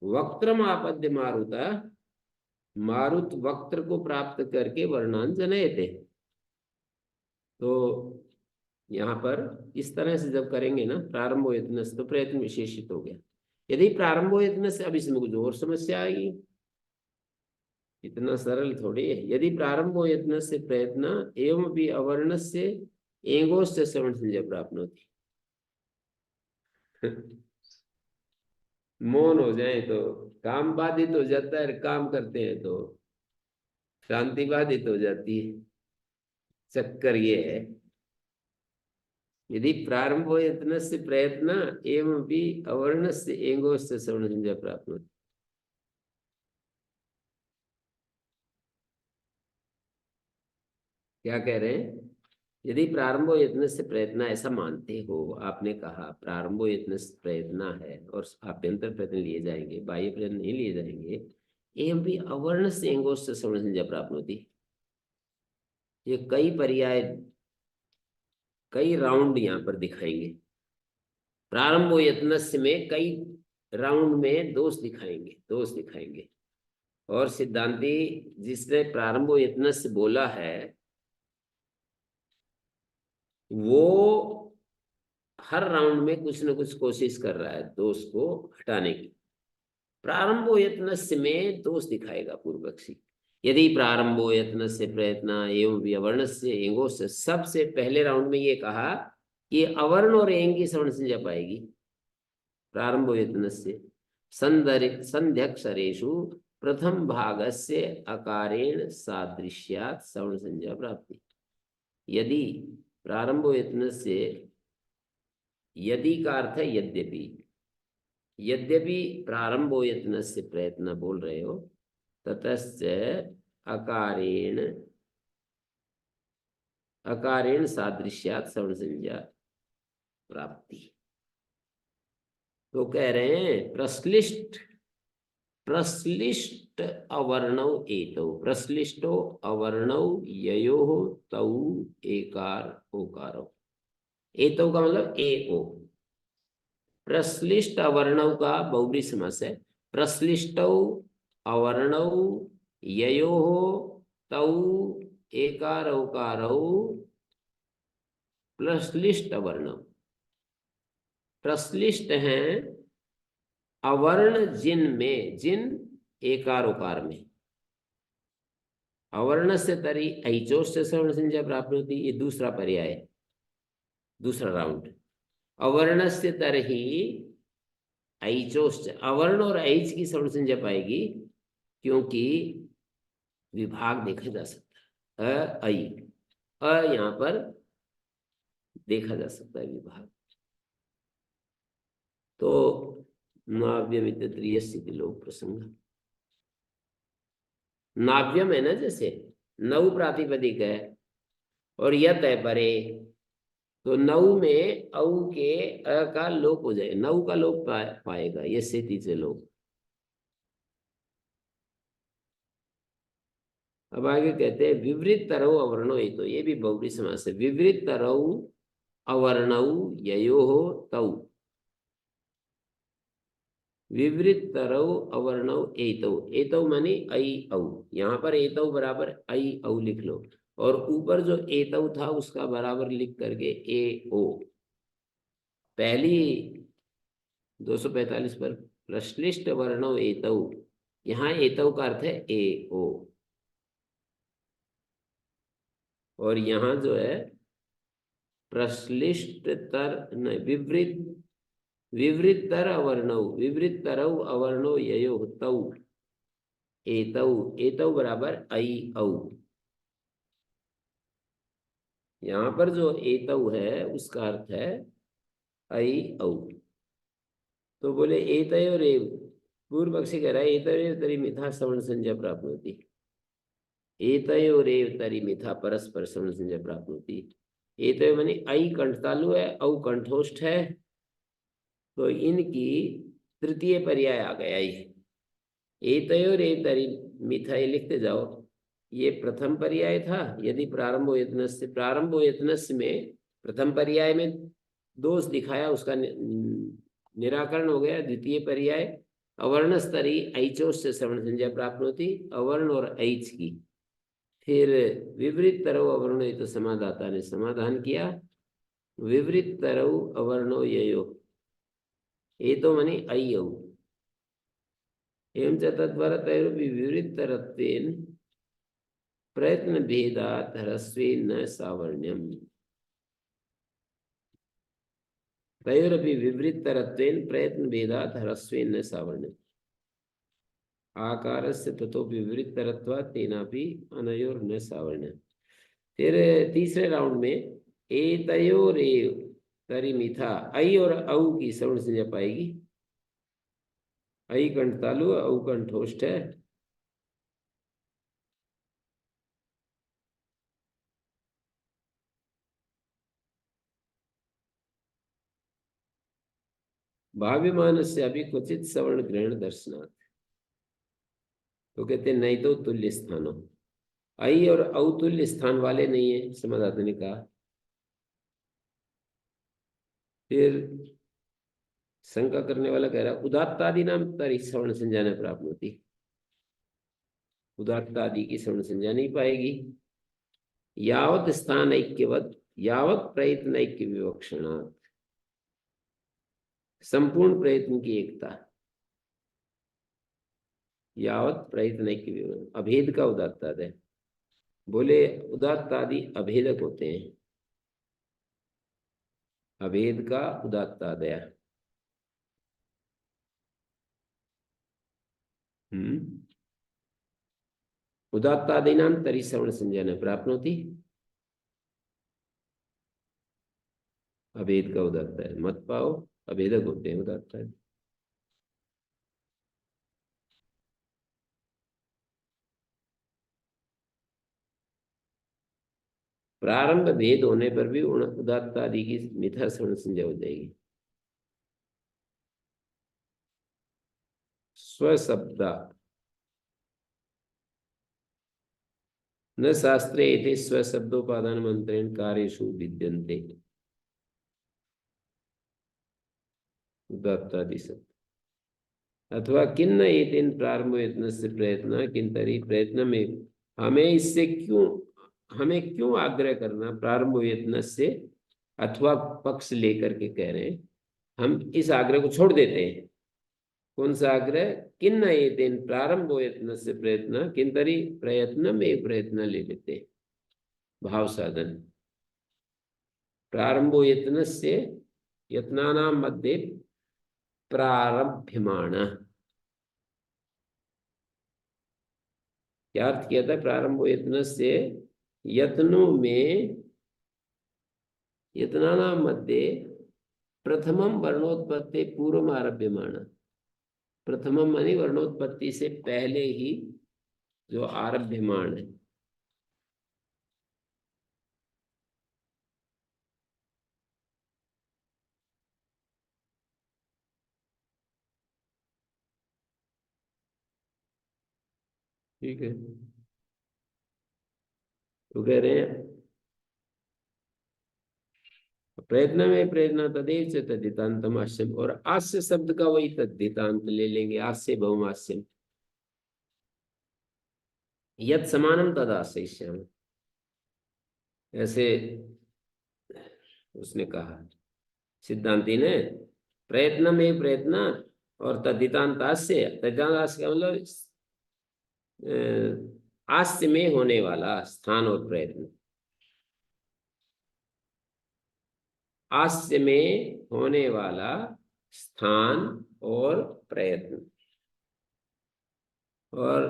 वक्त्रम आपद्य मारुता, मारुत वक्त्र को प्राप्त करके वर्णान जनयते। तो यहाँ पर इस तरह से जब करेंगे ना, प्रारंभो यत्न से, तो प्रयत्न विशेषित हो गया। यदि प्रारंभो यत्न से, अब इसमें कुछ और समस्या आएगी, इतना सरल थोड़ी है। यदि प्रारंभो यत्न से प्रयत्न एवं भी अवर्ण से एंगोश्च श्रवण संज्ञा प्राप्त होती, मौन हो जाए तो काम बाधित हो जाता है, काम करते हैं तो शांति बाधित हो जाती है। चक्कर ये है, यदि प्रारंभ हो यत्न से प्रयत्न एवं भी अवर्ण से एंगोश्च श्रवण संज्ञा प्राप्त होती। क्या कह रहे हैं? यदि प्रारंभो यत्न से प्रयत्न, ऐसा मानते हो, आपने कहा प्रारंभो यत्न से प्रयत्न है और आभ्यंतर प्रयत्न लिए जाएंगे, बाह्य प्रयत्न नहीं लिए जाएंगे, एवं भी अवर्ण से एंगोश्च श्रवण संज्ञा प्राप्त होती। ये कई पर्याय, कई राउंड यहाँ पर दिखाएंगे। प्रारंभो यत्न में कई राउंड में दोष दिखाएंगे, दोष दिखाएंगे। और सिद्धांती जिसने प्रारंभो यत्न से बोला है वो हर राउंड में कुछ न कुछ कोशिश कर रहा है दोष को हटाने की। प्रारंभो यत्न में दोष दिखाएगा पूर्व पक्षी। यदि प्रारंभो यत्न से प्रयत्न एवं व्यवर्ण से एंगो से, सबसे पहले राउंड में ये कहा कि अवर्ण और एंग की श्रवण संज्ञा पाएगी प्रारंभो यत्न से। संध्यक्षरेषु प्रथम भागस्य अकारेण सादृश्यात् श्रवण संज्ञा प्राप्ति। यदि प्रारंभो यत्न से, यदि का अर्थ है यद्यपि, यद्यपि प्रारंभो यत्न से प्रयत्न बोल रहे हो, ततश्च अकारेण, अकारेण सादृश्यात् श्रवण संज्ञा प्राप्ति। तो कह रहे हैं प्रश्लिष्ट, प्रश्लिष्ट अवर्णौ एतौ, प्रश्लिष्टो अवर्णौ ययोः तौ एकार ओकारौ। एतौ का मतलब ए ओ, प्रश्लिष्ट अवर्णव का बहुव्रीहि समास है। प्रश्लिष्टौ अवर्णौ ययोः तौ एकार उकारौ प्रश्लिष्ट अवर्णव। प्रश्लिष्ट हैं अवर्ण जिन में, जिन एकार उकार में। अवर्ण से तरी ऐचोष्ट सवर्ण संज्ञा प्राप्त होती, ये दूसरा पर्याय है, दूसरा राउंड। अवर्ण से तरही ऐचोष्ट, अवर्ण और ऐच की सवर्ण संज्ञा पाएगी, क्योंकि विभाग देखा जा सकता है। अ ऐ, अ यहाँ पर देखा जा सकता है विभाग। तो नाव्यम तृतीय स्थिति लोक प्रसंग। नाव्यम है ना, जैसे नौ प्रातिपदिक है और यत है परे, तो नौ में औ के अ का लोप हो जाए, नौ का लोप पाएगा ये स्थिति से लोप। अब आगे कहते हैं विवृत तरौ अवर्णो, ये तो ये भी बहुव्रीहि समास है। विवृत तरौ अवर्णौ ययोः तौ, विवृत तरौ अवर्णौ एतौ, एतौ माने ऐ औ, यहाँ पर एतौ बराबर ऐ औ लिख लो, और ऊपर जो एतौ था उसका बराबर लिख करके ए ओ। पहली 245 पर प्रश्लिष्ट वर्णो एतौ, यहाँ एतौ का अर्थ है ए ओ, और यहाँ जो है प्रश्लिष्ट तर विवृत, विवृत तर अवर्णौ, विवृत तरौ अवर्णो ययोः तौ एतौ, एतौ बराबर ऐ औ। यहाँ पर जो एतौ है उसका अर्थ है ऐ औ। तो बोले एतयोरेव, पूर्व पक्षी कह रहा है एतयोरेव तरी मिथा सवर्ण संज्ञा प्राप्त होती, एतयोरेव तरी मिथा परस्पर सवर्ण संज्ञा प्राप्त होती। एतयो माने ऐ कंठतालु है, औ कंठोष्ठ है, तो इनकी तृतीय पर्याय आ गया ये। एतयोरेव तरी मिथा, ये लिखते जाओ, ये प्रथम पर्याय था। यदि प्रारंभो यत्नस्य, प्रारंभो यत्नस्य में प्रथम पर्याय में दोष दिखाया, उसका निराकरण हो गया। द्वितीय पर्याय अवर्ण स्तरी ऐचोष से सवर्ण संज्ञा प्राप्त होती, अवर्ण और ऐच की। फिर विवृत तरव अवर्णो, तो समादाता ने समाधान किया। विवृत तरव अवर्णो ययो, ये तो मनी ऐ औ, एवं च तद्वरतैरपि विवृत्तरत्वेन प्रयत्न भेदात् ह्रस्वेन न सावर्ण्यम। तयोरपि विवृत्तरत्वेन प्रयत्न भेदात् ह्रस्वेन न सावर्ण्यम। आकारस्य ततोपि विवृत्तरत्वात् तेनापि अनयोर न सावर्ण्यम। फिर तीसरे राउंड में एतयोरेव तरी मिथा, ऐ और औ की सवर्ण संज्ञा पाएगी। ऐ कंठ तालु, औ कंठोष्ठ है। भाव्यमान से अभी क्वचित सवर्ण ग्रहण दर्शनार्थ, तो कहते नहीं तो तुल्य स्थान हो, ऐ और औ तुल्य स्थान वाले नहीं है, समाधाता ने कहा। फिर शंका करने वाला कह रहा उदात्तादि नाम तरी सवर्ण संज्ञा न प्राप्त होती, उदात्तादि की सवर्ण संज्ञा नहीं पाएगी। यावत स्थान ऐक्यवत, यावत प्रयत्न ऐक्य विवक्षणात्, संपूर्ण प्रयत्न की एकता, यावत प्रयत्न ऐक्य, अभेद का उदात्ताद है। बोले उदात्तादि अभेदक होते हैं, अभेद का उदात्तादय। उदात्तादीनां तरी सवर्ण संज्ञा न प्राप्त होती, अभेद का उदात्त है, मत पाओ, अभेदक होते हैं उदात्त है। प्रारंभ भेद होने पर भी उदात्त आदि की मिथा सवर्ण संज्ञा हो जाएगी। स्वशब्दा न शास्त्रे इति स्वशब्दोपादान मंत्रेण कार्येषु विद्यन्ते। उदात्तादि शब्द। अथवा किन्न एतेन प्रारंभ यत्नस्य प्रयत्न किंतरी प्रयत्न में, हमें इससे क्यों, हमें क्यों आग्रह करना, प्रारंभ यत्न से अथवा पक्ष लेकर के कह रहे हैं, हम इस आग्रह को छोड़ देते हैं। कौन सा आग्रह? किन्न एतेन प्रारंभ यत्न से प्रयत्न किंतरी प्रयत्न में प्रयत्न ले लेते हैं, भाव साधन। प्रारंभो यत्न से यत्नानां मध्ये प्रारभ्यमाण, क्या अर्थ किया था? प्रारंभो यत्न से यत्नों में, यत्नानां मध्ये प्रथमम वर्णोत्पत्ति पूर्व आरभ्यमाण। प्रथमम मानी वर्णोत्पत्ति से पहले ही जो आरभ्यमाण है। ठीक है, तो कह रहे हैं प्रयत्न में प्रयत्न तदेव से तद्धितांतम आस्यम, और आस्य शब्द का वही तद्धितांत ले लेंगे, आस्य बहुमास्यम। यत् समानम तद आश्रयिष्यामि, ऐसे उसने कहा सिद्धांति ने। प्रयत्न में प्रयत्न और तद्धितांतास्य, तद्धितांतास्य का मतलब आस्य में होने वाला स्थान और प्रयत्न, आस्य में होने वाला स्थान और प्रयत्न, और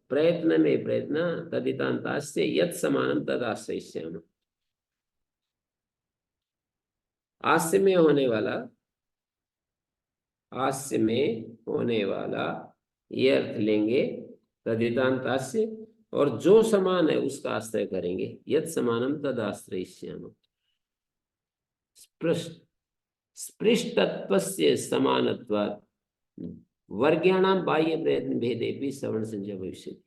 प्रयत्न में प्रयत्न तदितांतास्य यत् समानम तद आश्रयिष्यामि। आस्य में होने वाला, आस्य में होने वाला ये अर्थ लेंगे तदितांतास्य, और जो समान है उसका आश्रय करेंगे, यत् समानम तद आश्रयिष्यामि। स्पृष्टत्वस्य समानत्वात् वर्ग्याणां बाह्य प्रयत्न भेदे भी सवर्ण संज्ञा भविष्यति।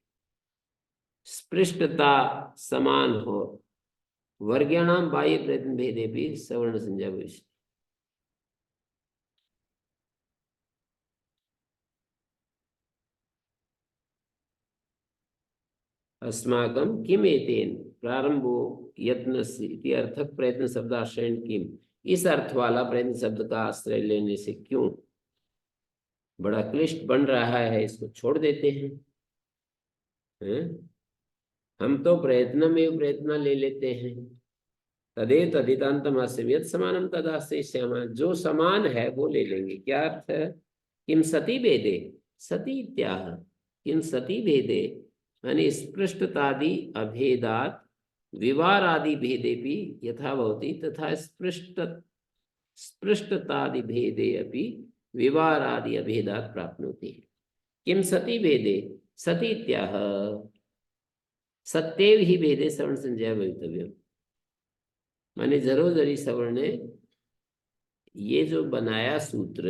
स्पृष्टता समान हो, वर्ग्याणां बाह्य प्रयत्न भेदे भी सवर्ण संज्ञा भविष्यति। अस्माकं किम एतेन प्रारंभो यत्नस्य इति अर्थक प्रयत्न शब्दाश्रयण किम, इस अर्थ वाला प्रयत्न शब्द का आश्रय लेने से क्यों बड़ा क्लिष्ट बन रहा है, इसको छोड़ देते हैं, हैं? हम तो प्रयत्न में प्रयत्न ले लेते हैं। तदे तदितांतम आस्यम यत् समानम तदाश्रयिष्यामः, जो समान है वो ले लेंगे। क्या अर्थ है? किम सती भेदे, सती इत्याह, किम सती भेदे यानी स्पृष्टतादि अभेदात विवार आदि भेदे भी यथा भवति तथा स्पृष्टतादि भेदे अपि विवार आदि अभेदात प्राप्नोति। किम सती भेदे, सती इत्याह, सत्येव ही भेदे सवर्ण संज्ञा भवितव्यम, माने जरो जरी सवर्ण ने ये जो बनाया सूत्र,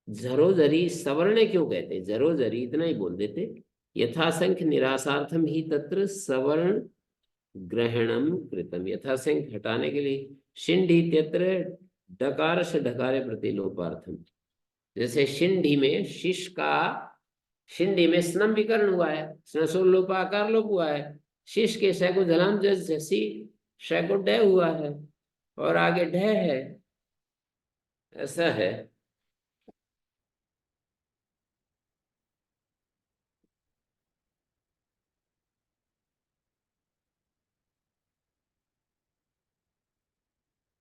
जरोजरी सवर्ण क्यों कहते? जरोजरी इतना ही बोल देते, यथासंख्य निरासार्थम ही तत्र सवर्ण ग्रहणम कृतम, यथासंख्य हटाने के लिए। शिंडी इत्यत्र डकार से ढकारे प्रतिलोपार्थम, जैसे शिंडी में शिश का, शिंडी में स्नम विकर्ण हुआ है, स्नसो लोपाकार लोप हुआ है, शिश के श को जलाम जसी श को डह हुआ है और आगे ढह है, ऐसा है।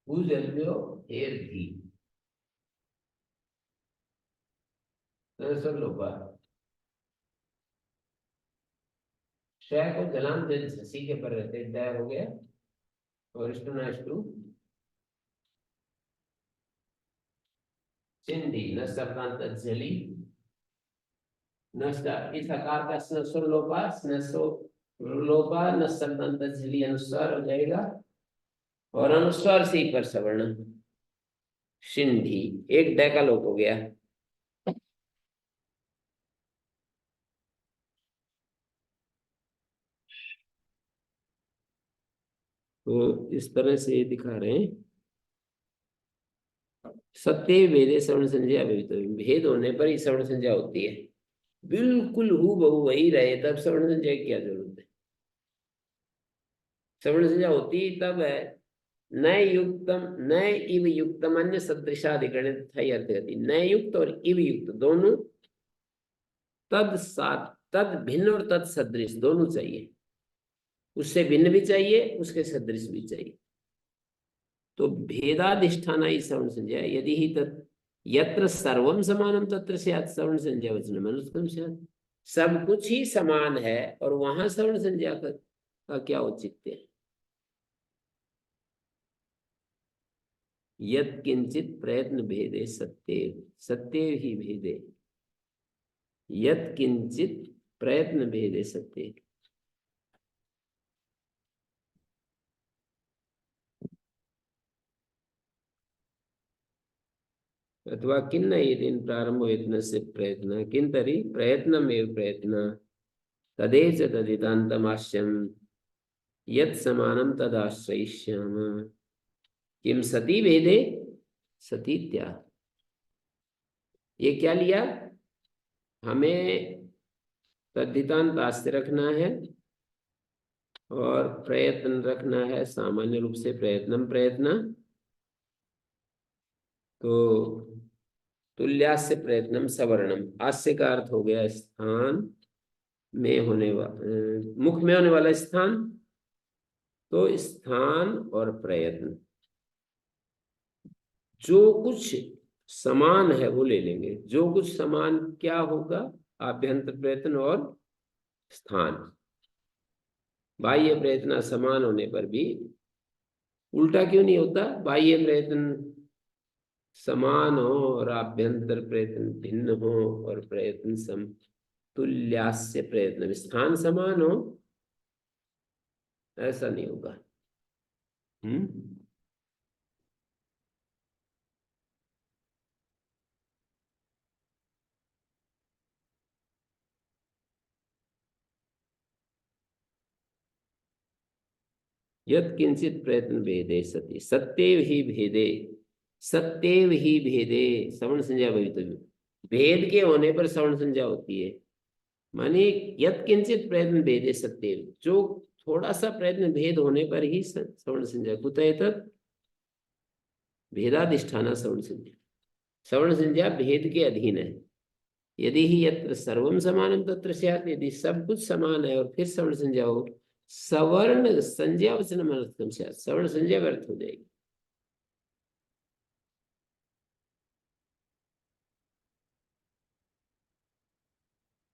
भूजल्यो हेर भी सब लोग शय को जलाम झसी के पर रहते, डय हो गया और स्टू चिंदी न शब्दांत झली नष्ट, इस आकार का स्नसो लोपा, स्नसो लोपा न शब्दांत झली अनुस्वार हो जाएगा, और अनुस्वार से ही पर सवर्ण शिंडी, एक डय का लोप हो गया। तो इस तरह से दिखा रहे हैं। सत्य भेदे श्रवण संज्ञा भवितव्य, भेद होने पर ही श्रवण संज्ञा होती है। बिल्कुल हूबहू वही रहे तब श्रवण संज्ञा की क्या जरूरत है। श्रवण संज्ञा होती ही तब है न युक्तम न इव युक्तम अन्य सदृशाधिकरण अर्थ गति, न युक्त और इव युक्त दोनों, तद साथ तद भिन्न और तद सदृश दोनों चाहिए, उससे भिन्न भी चाहिए उसके सदृश भी चाहिए। तो भेदाधिष्ठान ही श्रवण संज्ञा, यदि ही तत् यत्र सर्वम समानम तत्र स्यात् श्रवण संज्ञा वचनम अनुत्तम स्यात्, सब कुछ ही समान है और वहां श्रवण संज्ञा का क्या औचित्य है। यत् किंचित प्रयत्न भेदे सत्य सत्य ही भेदे, यत् किंचित प्रयत्न भेदे सत्य। अथवा किन्न यदि प्रारंभ यत्न से प्रयत्न किन तरी प्रयत्नमेव प्रयत्न तदेच तदितान्तमास्यम यत् समानम तदाश्रयिष्याम किम सती भेदे सती त्या। ये क्या लिया, हमें तद्धितांत आस्ते रखना है और प्रयत्न रखना है सामान्य रूप से प्रयत्नम प्रयत्न, तो तुल्यास्य प्रयत्नम सवर्णम, आस्य का अर्थ हो गया स्थान में होने वाला मुख में होने वाला स्थान, तो स्थान और प्रयत्न जो कुछ समान है वो ले लेंगे। जो कुछ समान क्या होगा, आभ्यंतर प्रयत्न और स्थान। बाह्य प्रयत्न समान होने पर भी उल्टा क्यों नहीं होता, बाह्य प्रयत्न समान हो और आभ्यंतर प्रयत्न भिन्न हो और प्रयत्न समतुल्यास्य प्रयत्न स्थान समान हो, ऐसा नहीं होगा। यत् किंचित प्रयत्न भेदे सति सत्येव ही भेदे, सत्येव ही भेदे श्रवण संज्ञा भवितव्य, भेद के होने पर श्रवण संज्ञा होती है। माने यत् किंचित प्रयत्न भेदे सत्येव, जो थोड़ा सा प्रयत्न भेद होने पर ही श्रवण संज्ञा, कुतः तत् भेदाधिष्ठान श्रवण संज्ञा, श्रवण संज्ञा भेद के अधीन है। यदि ही यत्र सर्वम समानम तत्र स्यात्, यदि सब कुछ समान है और फिर श्रवण संज्ञा हो, सवर्ण संज्ञा वचनम अनर्थकम स्यात्, श्रवण संज्ञा व्यर्थ हो जाएगी।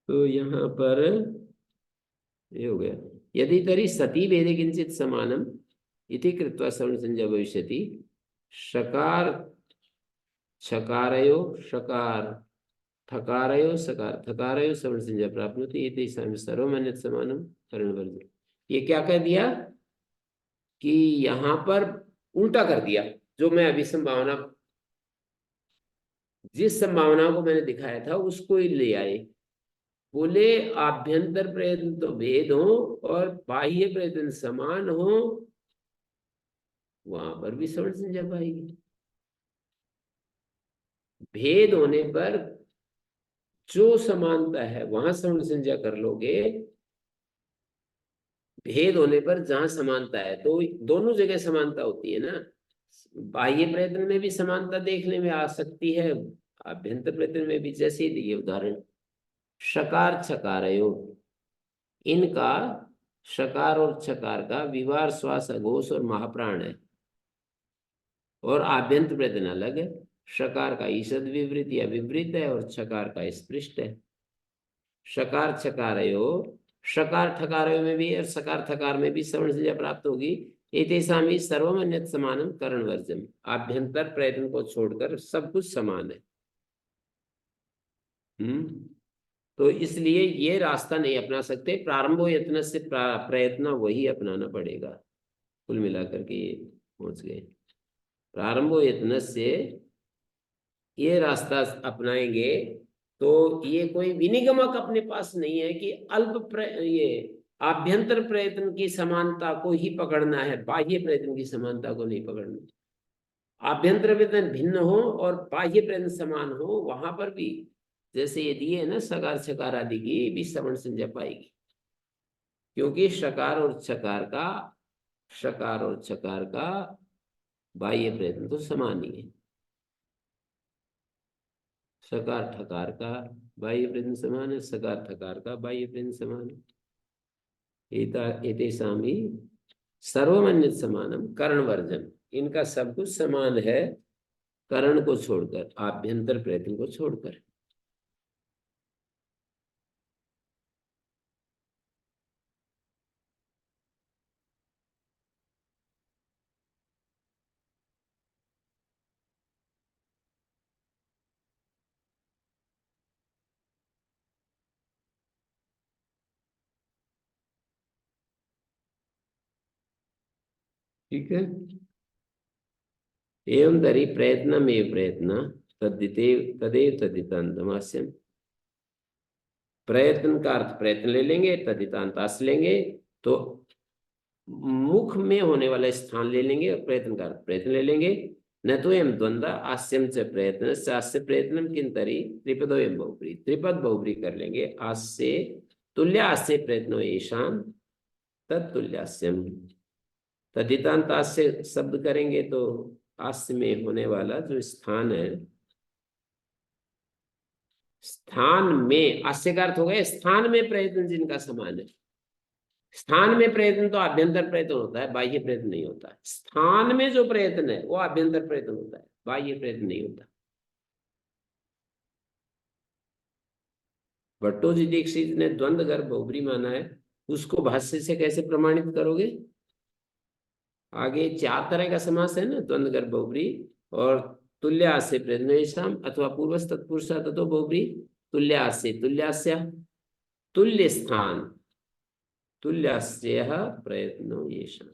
तो यहाँ पर ये हो गया, यदि तरी सती भेदे किंचित समानम इति कृत्वा श्रवण संज्ञा भविष्यति, शकार छकारयो शकार ठकारयो सकार थकारयो श्रवण संज्ञा प्राप्नोति इति सर्वमान्यत समानम करणवर्ज। ये क्या कह दिया कि यहाँ पर उल्टा कर दिया, जो मैं अभी संभावना जिस संभावना को मैंने दिखाया था उसको ही ले आए। बोले आभ्यंतर प्रयत्न तो भेद हो और बाह्य प्रयत्न समान हो, वहां पर भी श्रवण संज्ञा पाएगी। भेद होने पर जो समानता है वहां श्रवण संज्ञा कर लोगे, भेद होने पर जहां समानता है, तो दोनों जगह समानता होती है ना। बाह्य प्रयत्न में भी समानता देखने में आ सकती है, आभ्यंतर प्रयत्न में भी। जैसे दिए उदाहरण शकार छकारयो, इनका शकार और छकार का विवार श्वास अघोष और महाप्राण है और आभ्यंतर प्रयत्न अलग है। शकार का ईषद विवृत या विवृत है और छकार का स्पृष्ट है। शकार छकारयो, शकार ठकारयो में भी और सकार थकार में भी श्रवण संज्ञा प्राप्त होगी। एतेषां ही सर्वमन्यत समानम करण वर्जम, आभ्यंतर प्रयत्न को छोड़कर सब कुछ समान है। तो इसलिए ये रास्ता नहीं अपना सकते, प्रारंभो यत्न से प्रयत्न वही अपनाना पड़ेगा। कुल मिलाकर के ये पहुंच गए, प्रारंभो यत्न से ये रास्ता अपनाएंगे तो ये कोई विनिगमक अपने पास नहीं है कि ये आभ्यंतर प्रयत्न की समानता को ही पकड़ना है, बाह्य प्रयत्न की समानता को नहीं पकड़ना। आभ्यंतर प्रयत्न भिन्न हो और बाह्य प्रयत्न समान हो, वहां पर भी जैसे ये दिए है ना सकार छकार आदि की भी सवर्ण संज्ञा पाएगी, क्योंकि शकार और छकार का बाह्य प्रयत्न तो समान ही है। सकार ठकार का बाह्य प्रयत्न समान है, सकार ठकार का बाह्य प्रयत्न समान है। एतेषां ही सर्वमन्वित समानम कर्ण वर्जन, इनका सब कुछ समान है कर्ण को छोड़कर, आभ्यंतर प्रयत्न को छोड़कर। ठीक है। एवं तरी प्रयत्नमेव प्रयत्न तदेव तदितान्तमास्यम। प्रयत्न का अर्थ प्रयत्न ले लेंगे, तदितांतास लेंगे तो मुख में होने वाला स्थान ले लेंगे, और प्रयत्न का अर्थ प्रयत्न ले लेंगे। न तो एम द्वंद्व आस्यम च प्रयत्न आस्य प्रयत्न किंतरी त्रिपदो एम बहुब्री, त्रिपद बहुब्री कर लेंगे। आस्य तुल्य आस्य प्रयत्नो येषाम तत्तुल्यास्यम। तदितांत आस्य शब्द करेंगे तो आस्य में होने वाला जो स्थान है, स्थान में आस्य का अर्थ हो गया स्थान में प्रयत्न जिनका समान है। स्थान में प्रयत्न तो आभ्यंतर प्रयत्न होता है, बाह्य प्रयत्न नहीं होता। स्थान में जो प्रयत्न है वो आभ्यंतर प्रयत्न होता है, बाह्य प्रयत्न नहीं होता। भट्टोजी दीक्षित ने द्वंद्व गर्भ बहुब्री माना है, उसको भाष्य से कैसे प्रमाणित करोगे? आगे 4 तरह का समास है ना, द्वंद्व गर्भ बहुब्री और तुल्य आस्य प्रयत्न अथवा पूर्वज तत्पुरुष ततो बहुब्री तुल्य आस्य तुल्यास्य तुल्य स्थान तुल्यास्य प्रयत्नो येषाम।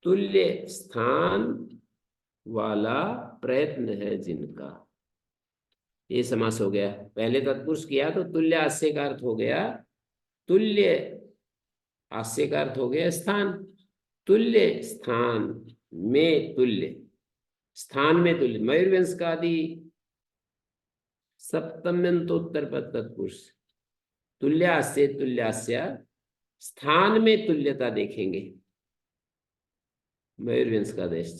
तुल्य स्थान वाला प्रयत्न है जिनका, ये समास हो गया। पहले तत्पुरुष किया तो तुल्य आस्य का अर्थ हो गया, तुल्य आस्य का अर्थ हो गया स्थान, तुल्य स्थान में तुल्य, स्थान में तुल्य। मयूरवंश का आदि सप्तम्यंतोत्तर पद तत्पुरुष तुल्यास्य तुल्यास्य स्थान में तुल्यता देखेंगे मयूरवंश का देश।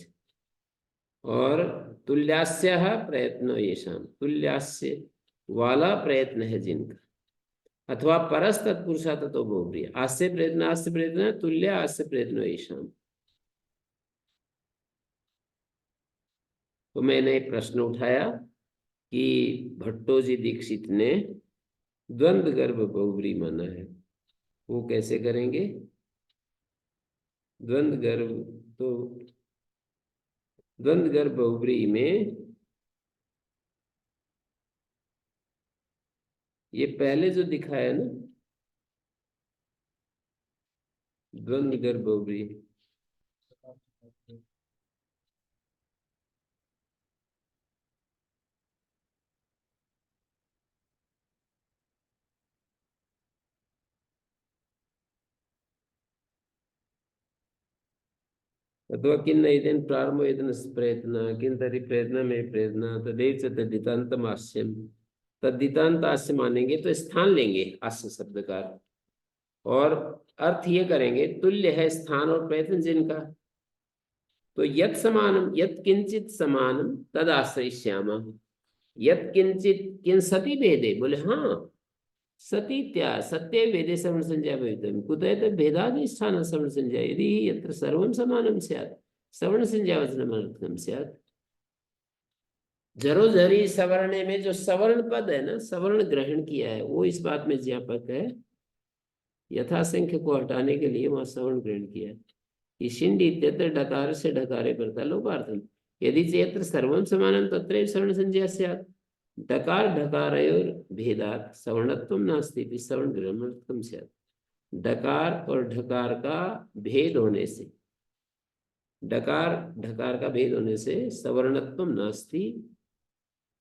और तुल्यास्य प्रयत्न येषाम, तुल्यास्य वाला प्रयत्न है जिनका, अथवा परस तत्पुरुषा ततो बहुब्री आस्य प्रयत्न तुल्य आस्य प्रयत्न येषाम। तो मैंने एक प्रश्न उठाया कि भट्टोजी दीक्षित ने द्वंद्व गर्भ बहुब्री माना है, वो कैसे करेंगे? द्वंद्व गर्भ तो द्वंद्व गर्भ बहुब्री में ये पहले जो दिखाया ना द्वंद्व गर्भ बहुब्री, अथवा किन्न इदं प्रारंभो इदं प्रयत्न किन तरी प्रयत्न में प्रयत्न तदेव च तद्धितान्तम आस्यम। तद्धितान्त आस्य मानेंगे तो स्थान लेंगे आस्य शब्द का, और अर्थ ये करेंगे तुल्य है स्थान और प्रयत्न जिनका। तो यत् समानम यत् किंचित समानम तद आश्रयिष्यामः। यत् किंचित किन सति भेदे, बोले हाँ सतीत्या सत्य वेदे सवर्ण संज्ञा भवितव्यं कुतः भेदादि स्थान सवर्ण संज्ञा यदि यत्र सर्वं समानं स्यात् सवर्ण संज्ञा वचनमर्थकं स्यात्। जरोजरी सवर्ण में जो सवर्ण पद है ना, सवर्ण ग्रहण किया है वो इस बात में ज्ञापक है, यथासंख्य को हटाने के लिए वहां सवर्ण ग्रहण किया है। इशिंड इत्यत्र ढकार से ढकारे परता लोपार्थम यदि चेत्र सर्वं समानं तत्रैव सवर्ण संज्ञा स्यात्। डकार ढकारयोर भेदात सवर्णत्वम नास्ति इति सवर्ण ग्रहणार्थकम स्यात्। डकार और ढकार का भेद होने से, डकार ढकार का भेद होने से सवर्णत्वम नास्ति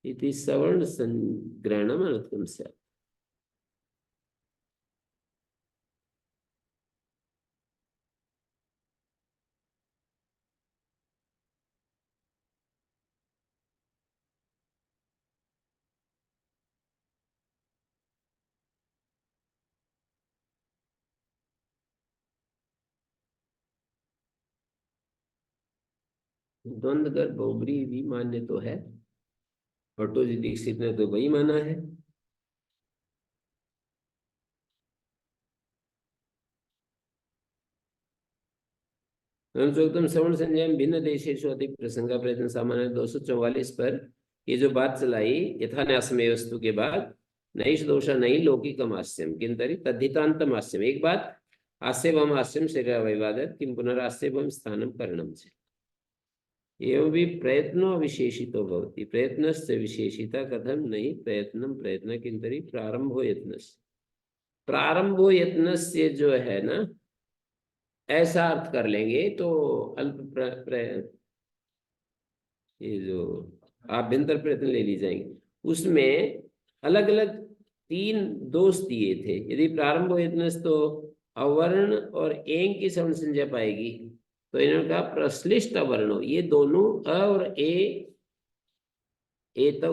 इति सवर्ण ग्रहणम अनर्थकम स्यात्। द्वंद्वगर बहुब्री भी मान्य तो है, भट्टोजी दीक्षित ने तो वही माना है। नमस्ोक्तम श्रवण संजय भिन्न देशेषु अति प्रसंगा प्रयत्न सामान्य 244 पर ये जो बात चलाई यथा न्यासमेय वस्तु के बाद नैष दोषा नहीं लौकिकम हास्यम किंतरी तद्धितांतम हास्यम। एक बात आस्यवम हास्यम शरीर वैवादत किम पुनरास्यवम स्थानम करणम से एवं भी प्रयत्नो विशेषितो भवति प्रयत्नस्य विशेषिता कथम नहीं प्रयत्नम प्रयत्न किंतरी प्रारंभो यत्नस्य। प्रारंभो यत्नस्य जो है ना ऐसा अर्थ कर लेंगे तो ये जो आभ्यंतर प्रयत्न ले ली जाएंगे उसमें अलग अलग 3 दोष दिए थे। यदि प्रारंभ यत्नस तो अवर्ण और एंग की सवर्ण संज्ञा पाएगी, तो इन्होंने कहा प्रश्लिष्ट अवर्ण, ये दोनों अ और एतौ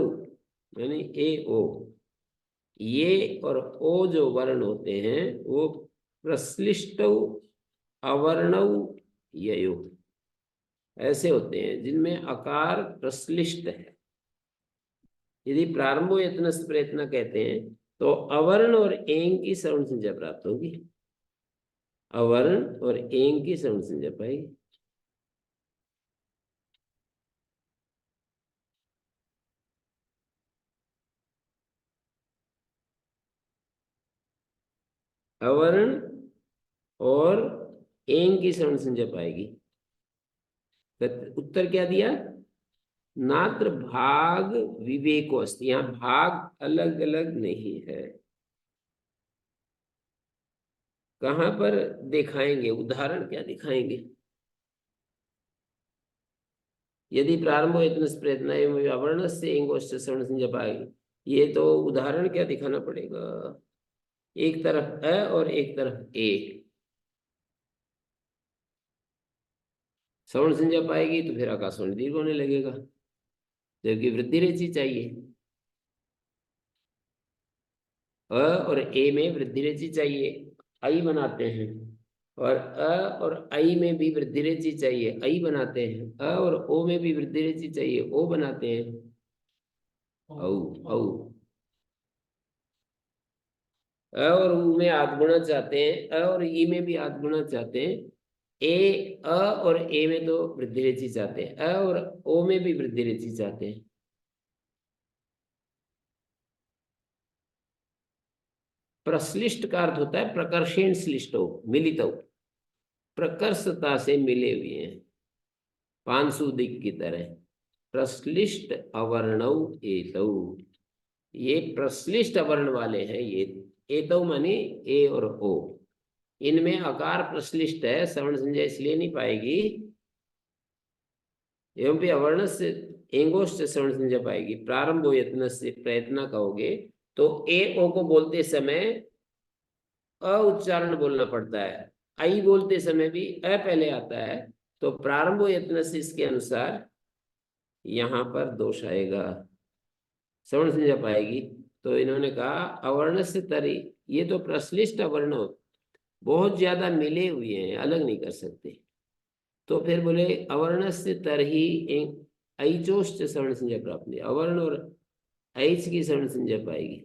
यानी ए ओ, ये और ओ जो वर्ण होते हैं वो प्रश्लिष्ट अवर्णौ ययो ऐसे होते हैं जिनमें अकार प्रश्लिष्ट है। यदि प्रारंभो यत्न प्रयत्न कहते हैं तो अवर्ण और एंग की सवर्ण संज्ञा प्राप्त होगी, अवर्ण और एंग की सवर्ण संज्ञा पाएगी। अवर्ण और एंग की सवर्ण संज्ञा पाएगी। उत्तर क्या दिया? नात्र भाग विवेको अस्ति, यहाँ भाग अलग अलग नहीं है। कहाँ पर दिखाएंगे? उदाहरण क्या दिखाएंगे? यदि प्रारंभो यत्न प्रयत्न एवं अवर्ण से एंगोष्ठ सवर्ण संज्ञा पाएगी, ये तो उदाहरण क्या दिखाना पड़ेगा? एक तरफ अ और एक तरफ ए, सवर्ण संज्ञा पाएगी तो फिर आकाशवाणी दीर्घ होने लगेगा, जबकि वृद्धि रेची चाहिए। अ और ए में वृद्धि रेची चाहिए, आई बनाते हैं, और अ और आई में भी वृद्धि रेची चाहिए, आई बनाते हैं। अ और ओ में भी वृद्धि रेची चाहिए, ओ बनाते हैं औ औ। अ और उ में आध गुणा चाहते हैं, अ और ई में भी आध गुणा चाहते हैं। ए अ और ए में तो वृद्धि रेची चाहते हैं, अ और ओ में भी वृद्धि रेची चाहते हैं। प्रश्लिष्ट का अर्थ होता है प्रकर्षेण श्लिष्टो मिलित, प्रकर्षता से मिले हुए हैं, पांशुदिक की तरह। प्रश्लिष्ट अवर्णौ एतौ, ये प्रश्लिष्ट अवर्ण वाले हैं। ये एतौ माने ए और ओ, इनमें आकार प्रश्लिष्ट है, सवर्ण संज्ञा इसलिए नहीं पाएगी। एवं भी अवर्ण से एंगोष्ठ सवर्ण संज्ञा पाएगी। प्रारंभ यत्न से प्रयत्न कहोगे तो ए ओ को बोलते समय अ उच्चारण बोलना पड़ता है, आई बोलते समय भी अ पहले आता है, तो प्रारंभ यत्न से इसके अनुसार यहाँ पर दोष आएगा, सवर्ण संज्ञा पाएगी। तो इन्होंने कहा अवर्ण से तरी, ये तो प्रश्लिष्ट अवर्ण बहुत ज्यादा मिले हुए हैं, अलग नहीं कर सकते। तो फिर बोले अवर्ण से तरही ऐचोष्ट सवर्ण संज्ञा प्राप्त नहीं, अवर्ण और ऐच की सवर्ण संज्ञा पाएगी।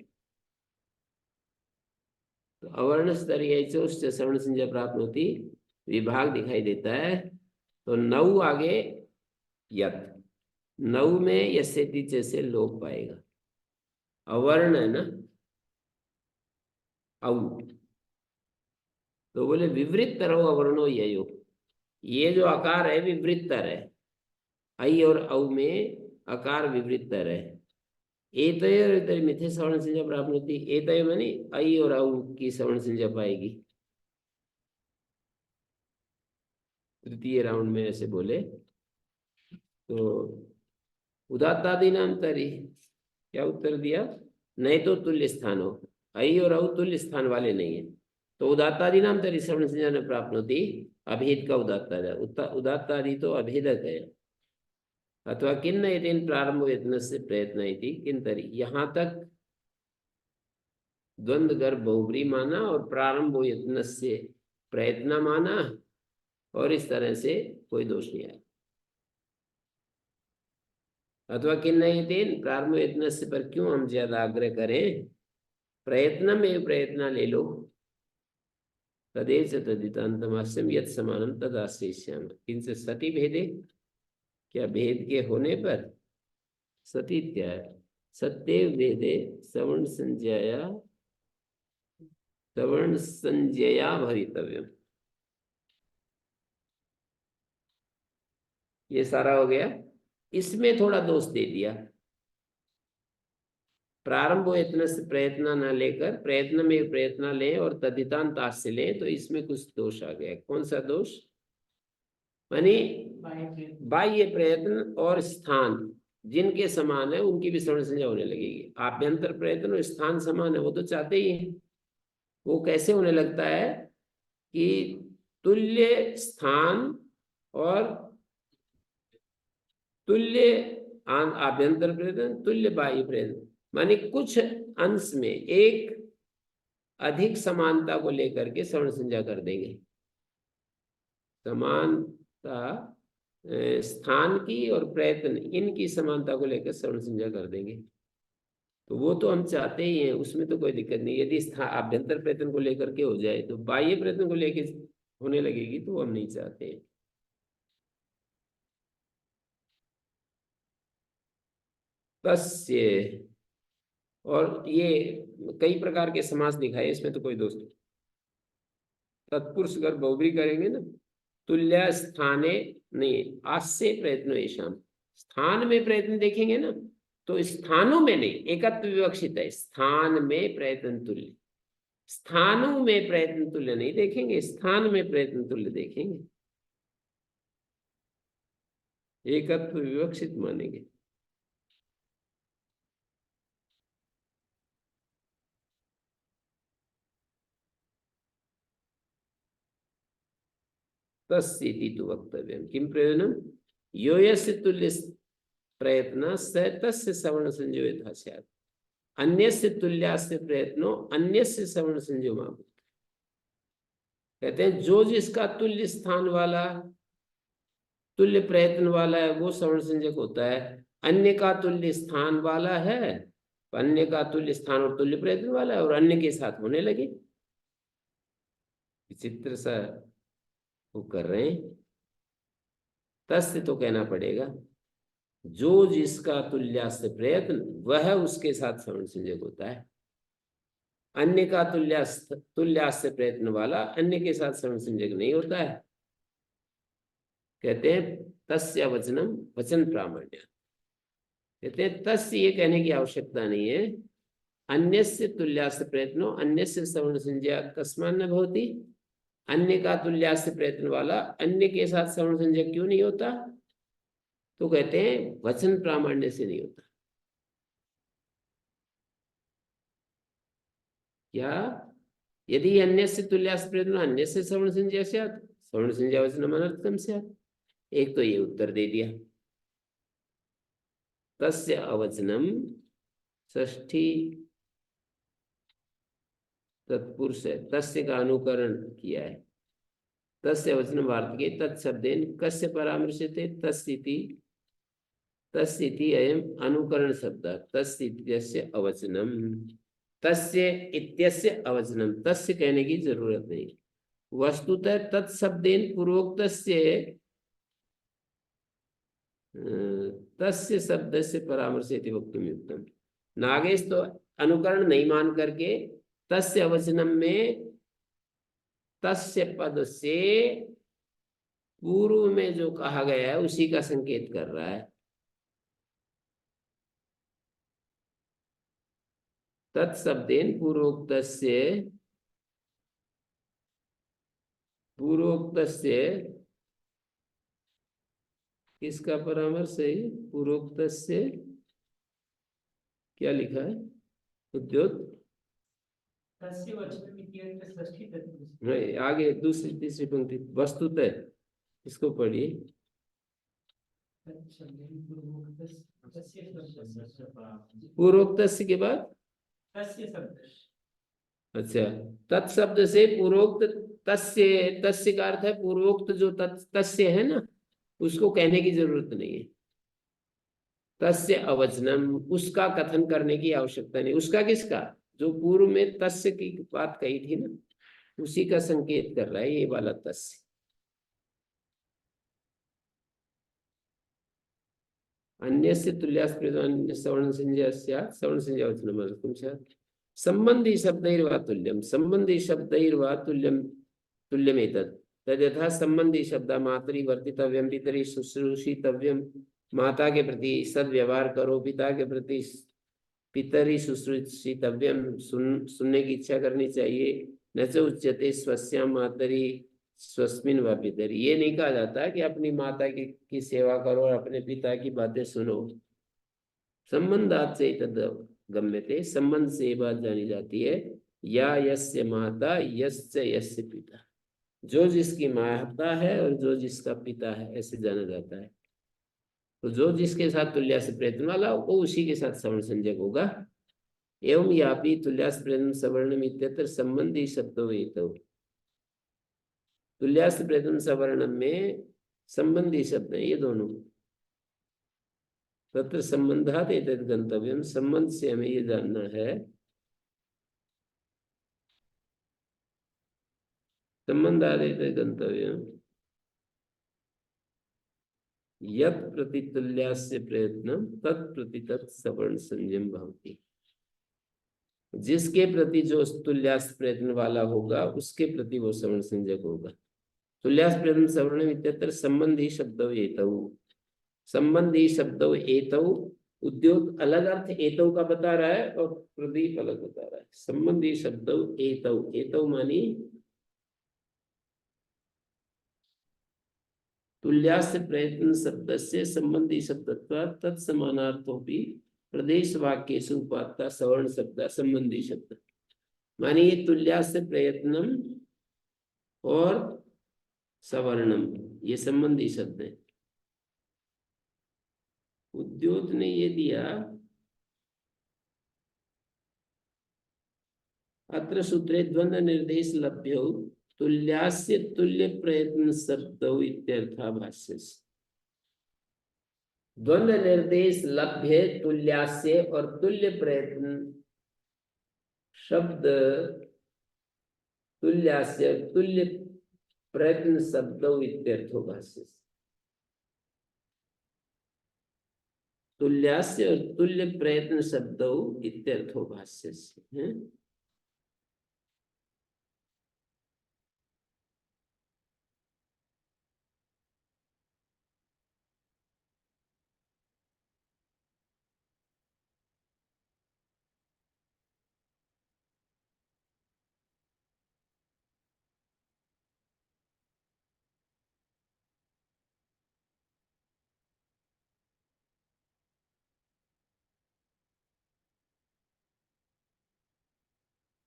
तो अवर्ण से तरही ऐचोष्ट सवर्ण संज्ञा प्राप्त होती, विभाग दिखाई देता है। तो नौ आगे यत, नौ में यस्यति जैसे लोप पाएगा, अवर्ण है ना औ। तो बोले विवृत तरह अवर्णो ययो, ये जो आकार है विवृत्तर है, आई और औ में आकार विवृत्तर है। एतय और इतर मिथे सवर्ण संज्ञा प्राप्त होती, एतय माने आई और औ की सवर्ण संज्ञा पाएगी। तृतीय राउंड में ऐसे बोले तो उदात्तादि नाम तरी, क्या उत्तर दिया? नहीं तो तुल्य स्थान हो, आई और औ तुल्य स्थान वाले नहीं है, तो उदात्तादि नाम तरी सवर्ण संज्ञा न प्राप्त होती। अभेद का उदात्तादि तो अभेदक है। अथवा किन्न यतेन प्रारंभ यत्न से प्रयत्न इति किंतरी, यहाँ तक द्वंद्व गर्भ बहुब्री माना और प्रारंभ यत्न से प्रयत्न माना, और इस तरह से कोई दोष नहीं आया। अथवा किन्नयतेन प्रारंभ यत्नस्य पर क्यों हम ज्यादा आग्रह करें? प्रयत्नम एव प्रयत्न ले लो, तदेव तदितान्तमास्यम यत् समानम तदाश्रयिष्यामः। किंच सति भेदे, क्या भेद के होने पर? सती क्या है? सत्येव भेदे सवर्ण संज्ञया भवितव्यम। ये सारा हो गया। इसमें थोड़ा दोष दे दिया, प्रारंभ यत्न से प्रयत्न न लेकर प्रयत्न में प्रयत्न लें और तदितांत से लें, तो इसमें कुछ दोष आ गया। कौन सा दोष? मानी बाह्य प्रयत्न और स्थान जिनके समान है उनकी भी सवर्ण संज्ञा होने लगेगी। आभ्यंतर प्रयत्न और स्थान समान है, वो तो चाहते ही है। वो कैसे होने लगता है कि तुल्य स्थान और तुल्य आभ्यंतर प्रयत्न, तुल्य बाह्य प्रयत्न, माने कुछ अंश में एक अधिक समानता को लेकर के सवर्ण संज्ञा कर देंगे। समानता स्थान की और प्रयत्न इनकी समानता को लेकर सवर्ण संज्ञा कर देंगे। तो वो तो हम चाहते ही हैं, उसमें तो कोई दिक्कत नहीं। यदि आभ्यंतर प्रयत्न को लेकर के हो जाए तो बाह्य प्रयत्न को लेकर होने लगेगी, तो हम नहीं चाहते हैं। बस ये, और ये कई प्रकार के समास दिखाए, इसमें तो कोई दोष नहीं। तत्पुरुष अगर बहुब्री करेंगे ना, तुल्य स्थाने नहीं, आस्य प्रयत्न येषाम, स्थान में प्रयत्न देखेंगे ना, तो स्थानों में नहीं, एकत्व विवक्षित है, स्थान में प्रयत्न तुल्य, स्थानों में प्रयत्न तुल्य नहीं देखेंगे, स्थान में प्रयत्न तुल्य देखेंगे, एकत्व विवक्षित मानेंगे। तस्येति तु वक्तव्यम किम प्रयोजनम? यो यस्य तुल्य प्रयत्न स तस्य सवर्ण संज्ञो यथा स्यात्, अन्यस्य तुल्यास्य प्रयत्नो अन्यस्य सवर्ण संज्ञो मा। कहते हैं जो जिसका तुल्य स्थान वाला, तुल्य प्रयत्न वाला है, वो सवर्ण संज्ञक होता है। अन्य का तुल्य स्थान वाला है, अन्य का तुल्य स्थान और तुल्य प्रयत्न वाला है, और अन्य के साथ होने लगे। विचित्र सा वो कर रहे हैं। तस्य तो कहना पड़ेगा, जो जिसका तुल्यास्य प्रयत्न वह उसके साथ सवर्ण संज्ञक होता है। अन्य का तुल्यास्य प्रयत्न वाला अन्य के साथ सवर्ण संज्ञक नहीं होता है। कहते हैं तस्य वचनम वचन प्रामाण्य। कहते हैं तस्य ये कहने की आवश्यकता नहीं है, अन्यस्य तुल्यास्य प्रयत्नो अन्यस्य सवर्ण संज्ञा तस्मान् न भवति। अन्य का तुल्यास्य प्रयत्न वाला अन्य के साथ सवर्ण संज्ञा क्यों नहीं होता? तो कहते हैं वचन प्रामाण्य से नहीं होता। क्या? यदि अन्य से तुल्यास्य प्रयत्न अन्य से सवर्ण संज्ञा स्यात्, सवर्ण संज्ञा वचनम अनर्थकम स्यात्। एक तो ये उत्तर दे दिया। तस्य अवचनम षष्ठी तत्पुरुष है, तस्य का अनुकरण किया है। तस्य वचनम वार्तिके तत्शब्देन कस्य परामर्श्यते? तस्इति, तस्इति अयम अनुकरण शब्द, तस्य अवचनम, तस्य इत्यस्य अवचनम। तस्य कहने की जरूरत नहीं। वस्तुतः तत्शब्देन पूर्वोक्तस्य तस्य शब्द से परामर्शेति वक्तुम युक्तम। नागेश तो अनुकरण नहीं मान करके तस्य अवचनम में तस्य पद से पूर्व में जो कहा गया है उसी का संकेत कर रहा है। तत्शब्देन पूर्वोक्तस्य किसका परामर्श है? पूर्वोक्तस्य क्या लिखा है? उद्योग तस्य वचनम इत्यर्थ षष्ठी तत्पुरुष। नहीं, आगे दूसरी तीसरी पंक्ति वस्तुतः, इसको पढ़िए। पूर्वोक्तस्य के बाद तस्य शब्द, अच्छा, तत्शब्द से पूर्वोक्त तस्य, तस्य का अर्थ है पूर्वोक्त जो तस्य है ना, उसको कहने की जरूरत नहीं है। तस्य अवचनम, उसका कथन करने की आवश्यकता नहीं। उसका किसका? जो पूर्व में तस्य की बात कही थी ना, उसी का संकेत कर रहा है ये वाला तस्य। अन्यस्य तुल्यास्पृहान्य सवर्ण संज्ञा स्यात् सवर्ण संज्ञा वचनमर्थं स्यात्। संबंधी शब्दैर्वा तुल्यम, संबंधी शब्दैर्वा तुल्यम तुल्यमेतत् तद्यथा संबंधी शब्द मातरि वर्तितव्यम पितरि शुश्रूषितव्यम। माता के प्रति सद्व्यवहार करो, पिता के प्रति पितरि शुश्रूषितव्यम, सुनने की इच्छा करनी चाहिए। न च उच्यते स्वस्याम मातरि स्वस्मिन व पितरि, ये नहीं कहा जाता कि अपनी माता की सेवा करो और अपने पिता की बातें सुनो। संबंधात से तद गम्यते, संबंध से ये बात जानी जाती है। या यस्य माता यस्य यस्य पिता, जो जिसकी माता है और जो जिसका पिता है, ऐसे जाना जाता है। तो जो जिसके साथ तुल्यास प्रयत्न वाला वो उसी के साथ सवर्ण संज्ञक होगा। एवं यापि तुल्यास प्रयत्न सवर्ण इत्यत्र संबंधी शब्दों हेतु, तुल्यास प्रयत्न सवर्ण में संबंधी शब्द है ये दोनों। तत्र संबंधात एतद् गंतव्यम, संबंध से हमें ये जानना है। संबंधात एतद् गंतव्यम यत् प्रति तुल्यास्य प्रयत्नम तत्प्रति तत् सवर्ण संयम भवति। जिसके प्रति जो तुल्यास प्रयत्न वाला होगा उसके प्रति वो सवर्ण संज्ञक होगा। तुल्यास प्रयत्न सवर्ण इत्यत्र संबंधी शब्दों एतौ, संबंधी शब्दों एतौ, उद्योग अलग अर्थ एतौ का बता रहा है और प्रदीप अलग बता रहा है। संबंधी शब्दों एतौ, एतौ मानी तुल्यास्य प्रयत्न शब्द से संबंधी शब्दत्वा तत्समानार्थों भी प्रदेश वाक्येषु उपात्ता सवर्ण शब्द संबंधी शब्द, मानी ये तुल्यास्य प्रयत्नम और सवर्णम ये संबंधी शब्द है। उद्योत ने ये दिया अत्र सूत्रे द्वंद्व निर्देश लभ्यो तुल्यास्य तुल्य प्रयत्न शब्दौ इत्यर्था भाष्य। द्वंद्व निर्देश लभ्य तुल्यास्य और तुल्य प्रयत्न शब्द, तुल्यास्य तुल्य प्रयत्न शब्दौ इत्यर्थो भाष्य। तुल्यास्य और तुल्य प्रयत्न शब्दौ इत्यर्थो भाष्य है।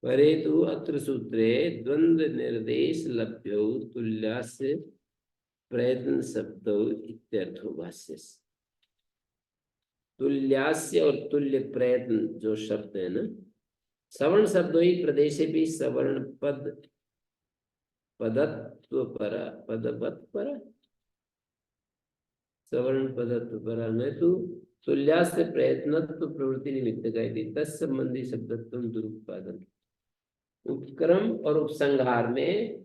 परेतु अत्र सूत्रे द्वंद्व निर्देश लभ्यो तुल्यास्य प्रयत्न शब्दौ इत्यर्थो भाष्य। तुल्यास्य और तुल्य प्रयत्न जो शब्द है ना, सवर्ण शब्दों ही प्रदेशे भी सवर्ण पद पदत्व पर पदवत पर सवर्ण पदत्व पर न तो तुल्यास्य प्रयत्नत्व प्रवृत्ति निमित्त का तत्संबंधी शब्दत्व दुरुत्पादन। उपक्रम और उपसंहार में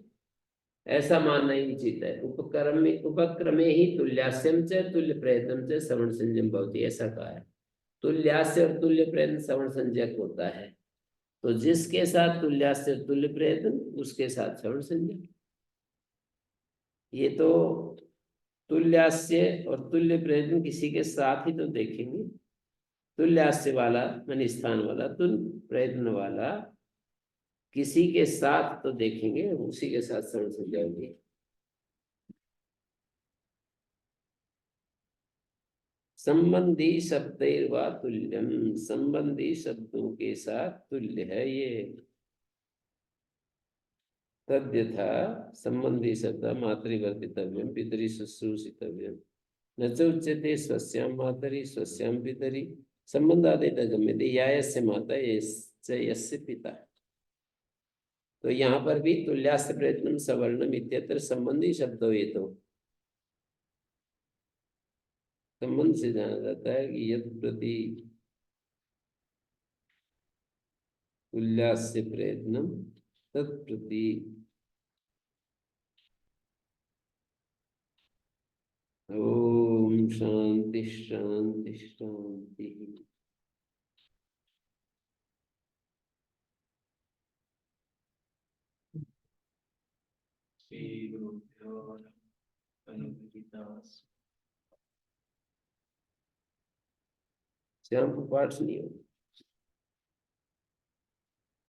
ऐसा मानना ही उचित है। उपक्रम में उपक्रमे ही तुल्यास्यम च तुल्य प्रयत्नम च सवर्ण संज्ञम भवति, ऐसा कहा है। तुल्यास्य और तुल्य प्रयत्न सवर्ण संज्ञक होता है, तो जिसके साथ तुल्यास्य और तुल्य प्रयत्न उसके साथ सवर्ण संज्ञक। ये तो तुल्यास्य और तुल्य प्रयत्न किसी के साथ ही तो देखेंगे। तुल्यास्य वाला मन स्थान वाला, तुल्य प्रयत्न वाला किसी के साथ तो देखेंगे, उसी के साथ सवर्ण संज्ञा होगी। संबंधी शब्दैर्वा तुल्यम, संबंधी शब्दों के साथ तुल्य है ये। तद्यथा संबंधी शब्द मातृवर्तितव्यम पितरि शुश्रूषितव्यम, न च उच्यते स्वस्याम मातरि स्वस्याम पितरि। संबंधादेत गम्यते या यस्य माता यस्य पिता। तो यहाँ पर भी तुल्यास्य प्रयत्नम सवर्णम इत्यत्र संबंधी शब्दों ये तो संबंध से जाना जाता है कि यद प्रति उल्लास से प्रयत्न तत्प्रति ओम शांति शांति शांति। श्री गुरुभ्यो नमः। अनुगीतास। श्याम को पाठ नहीं होगा।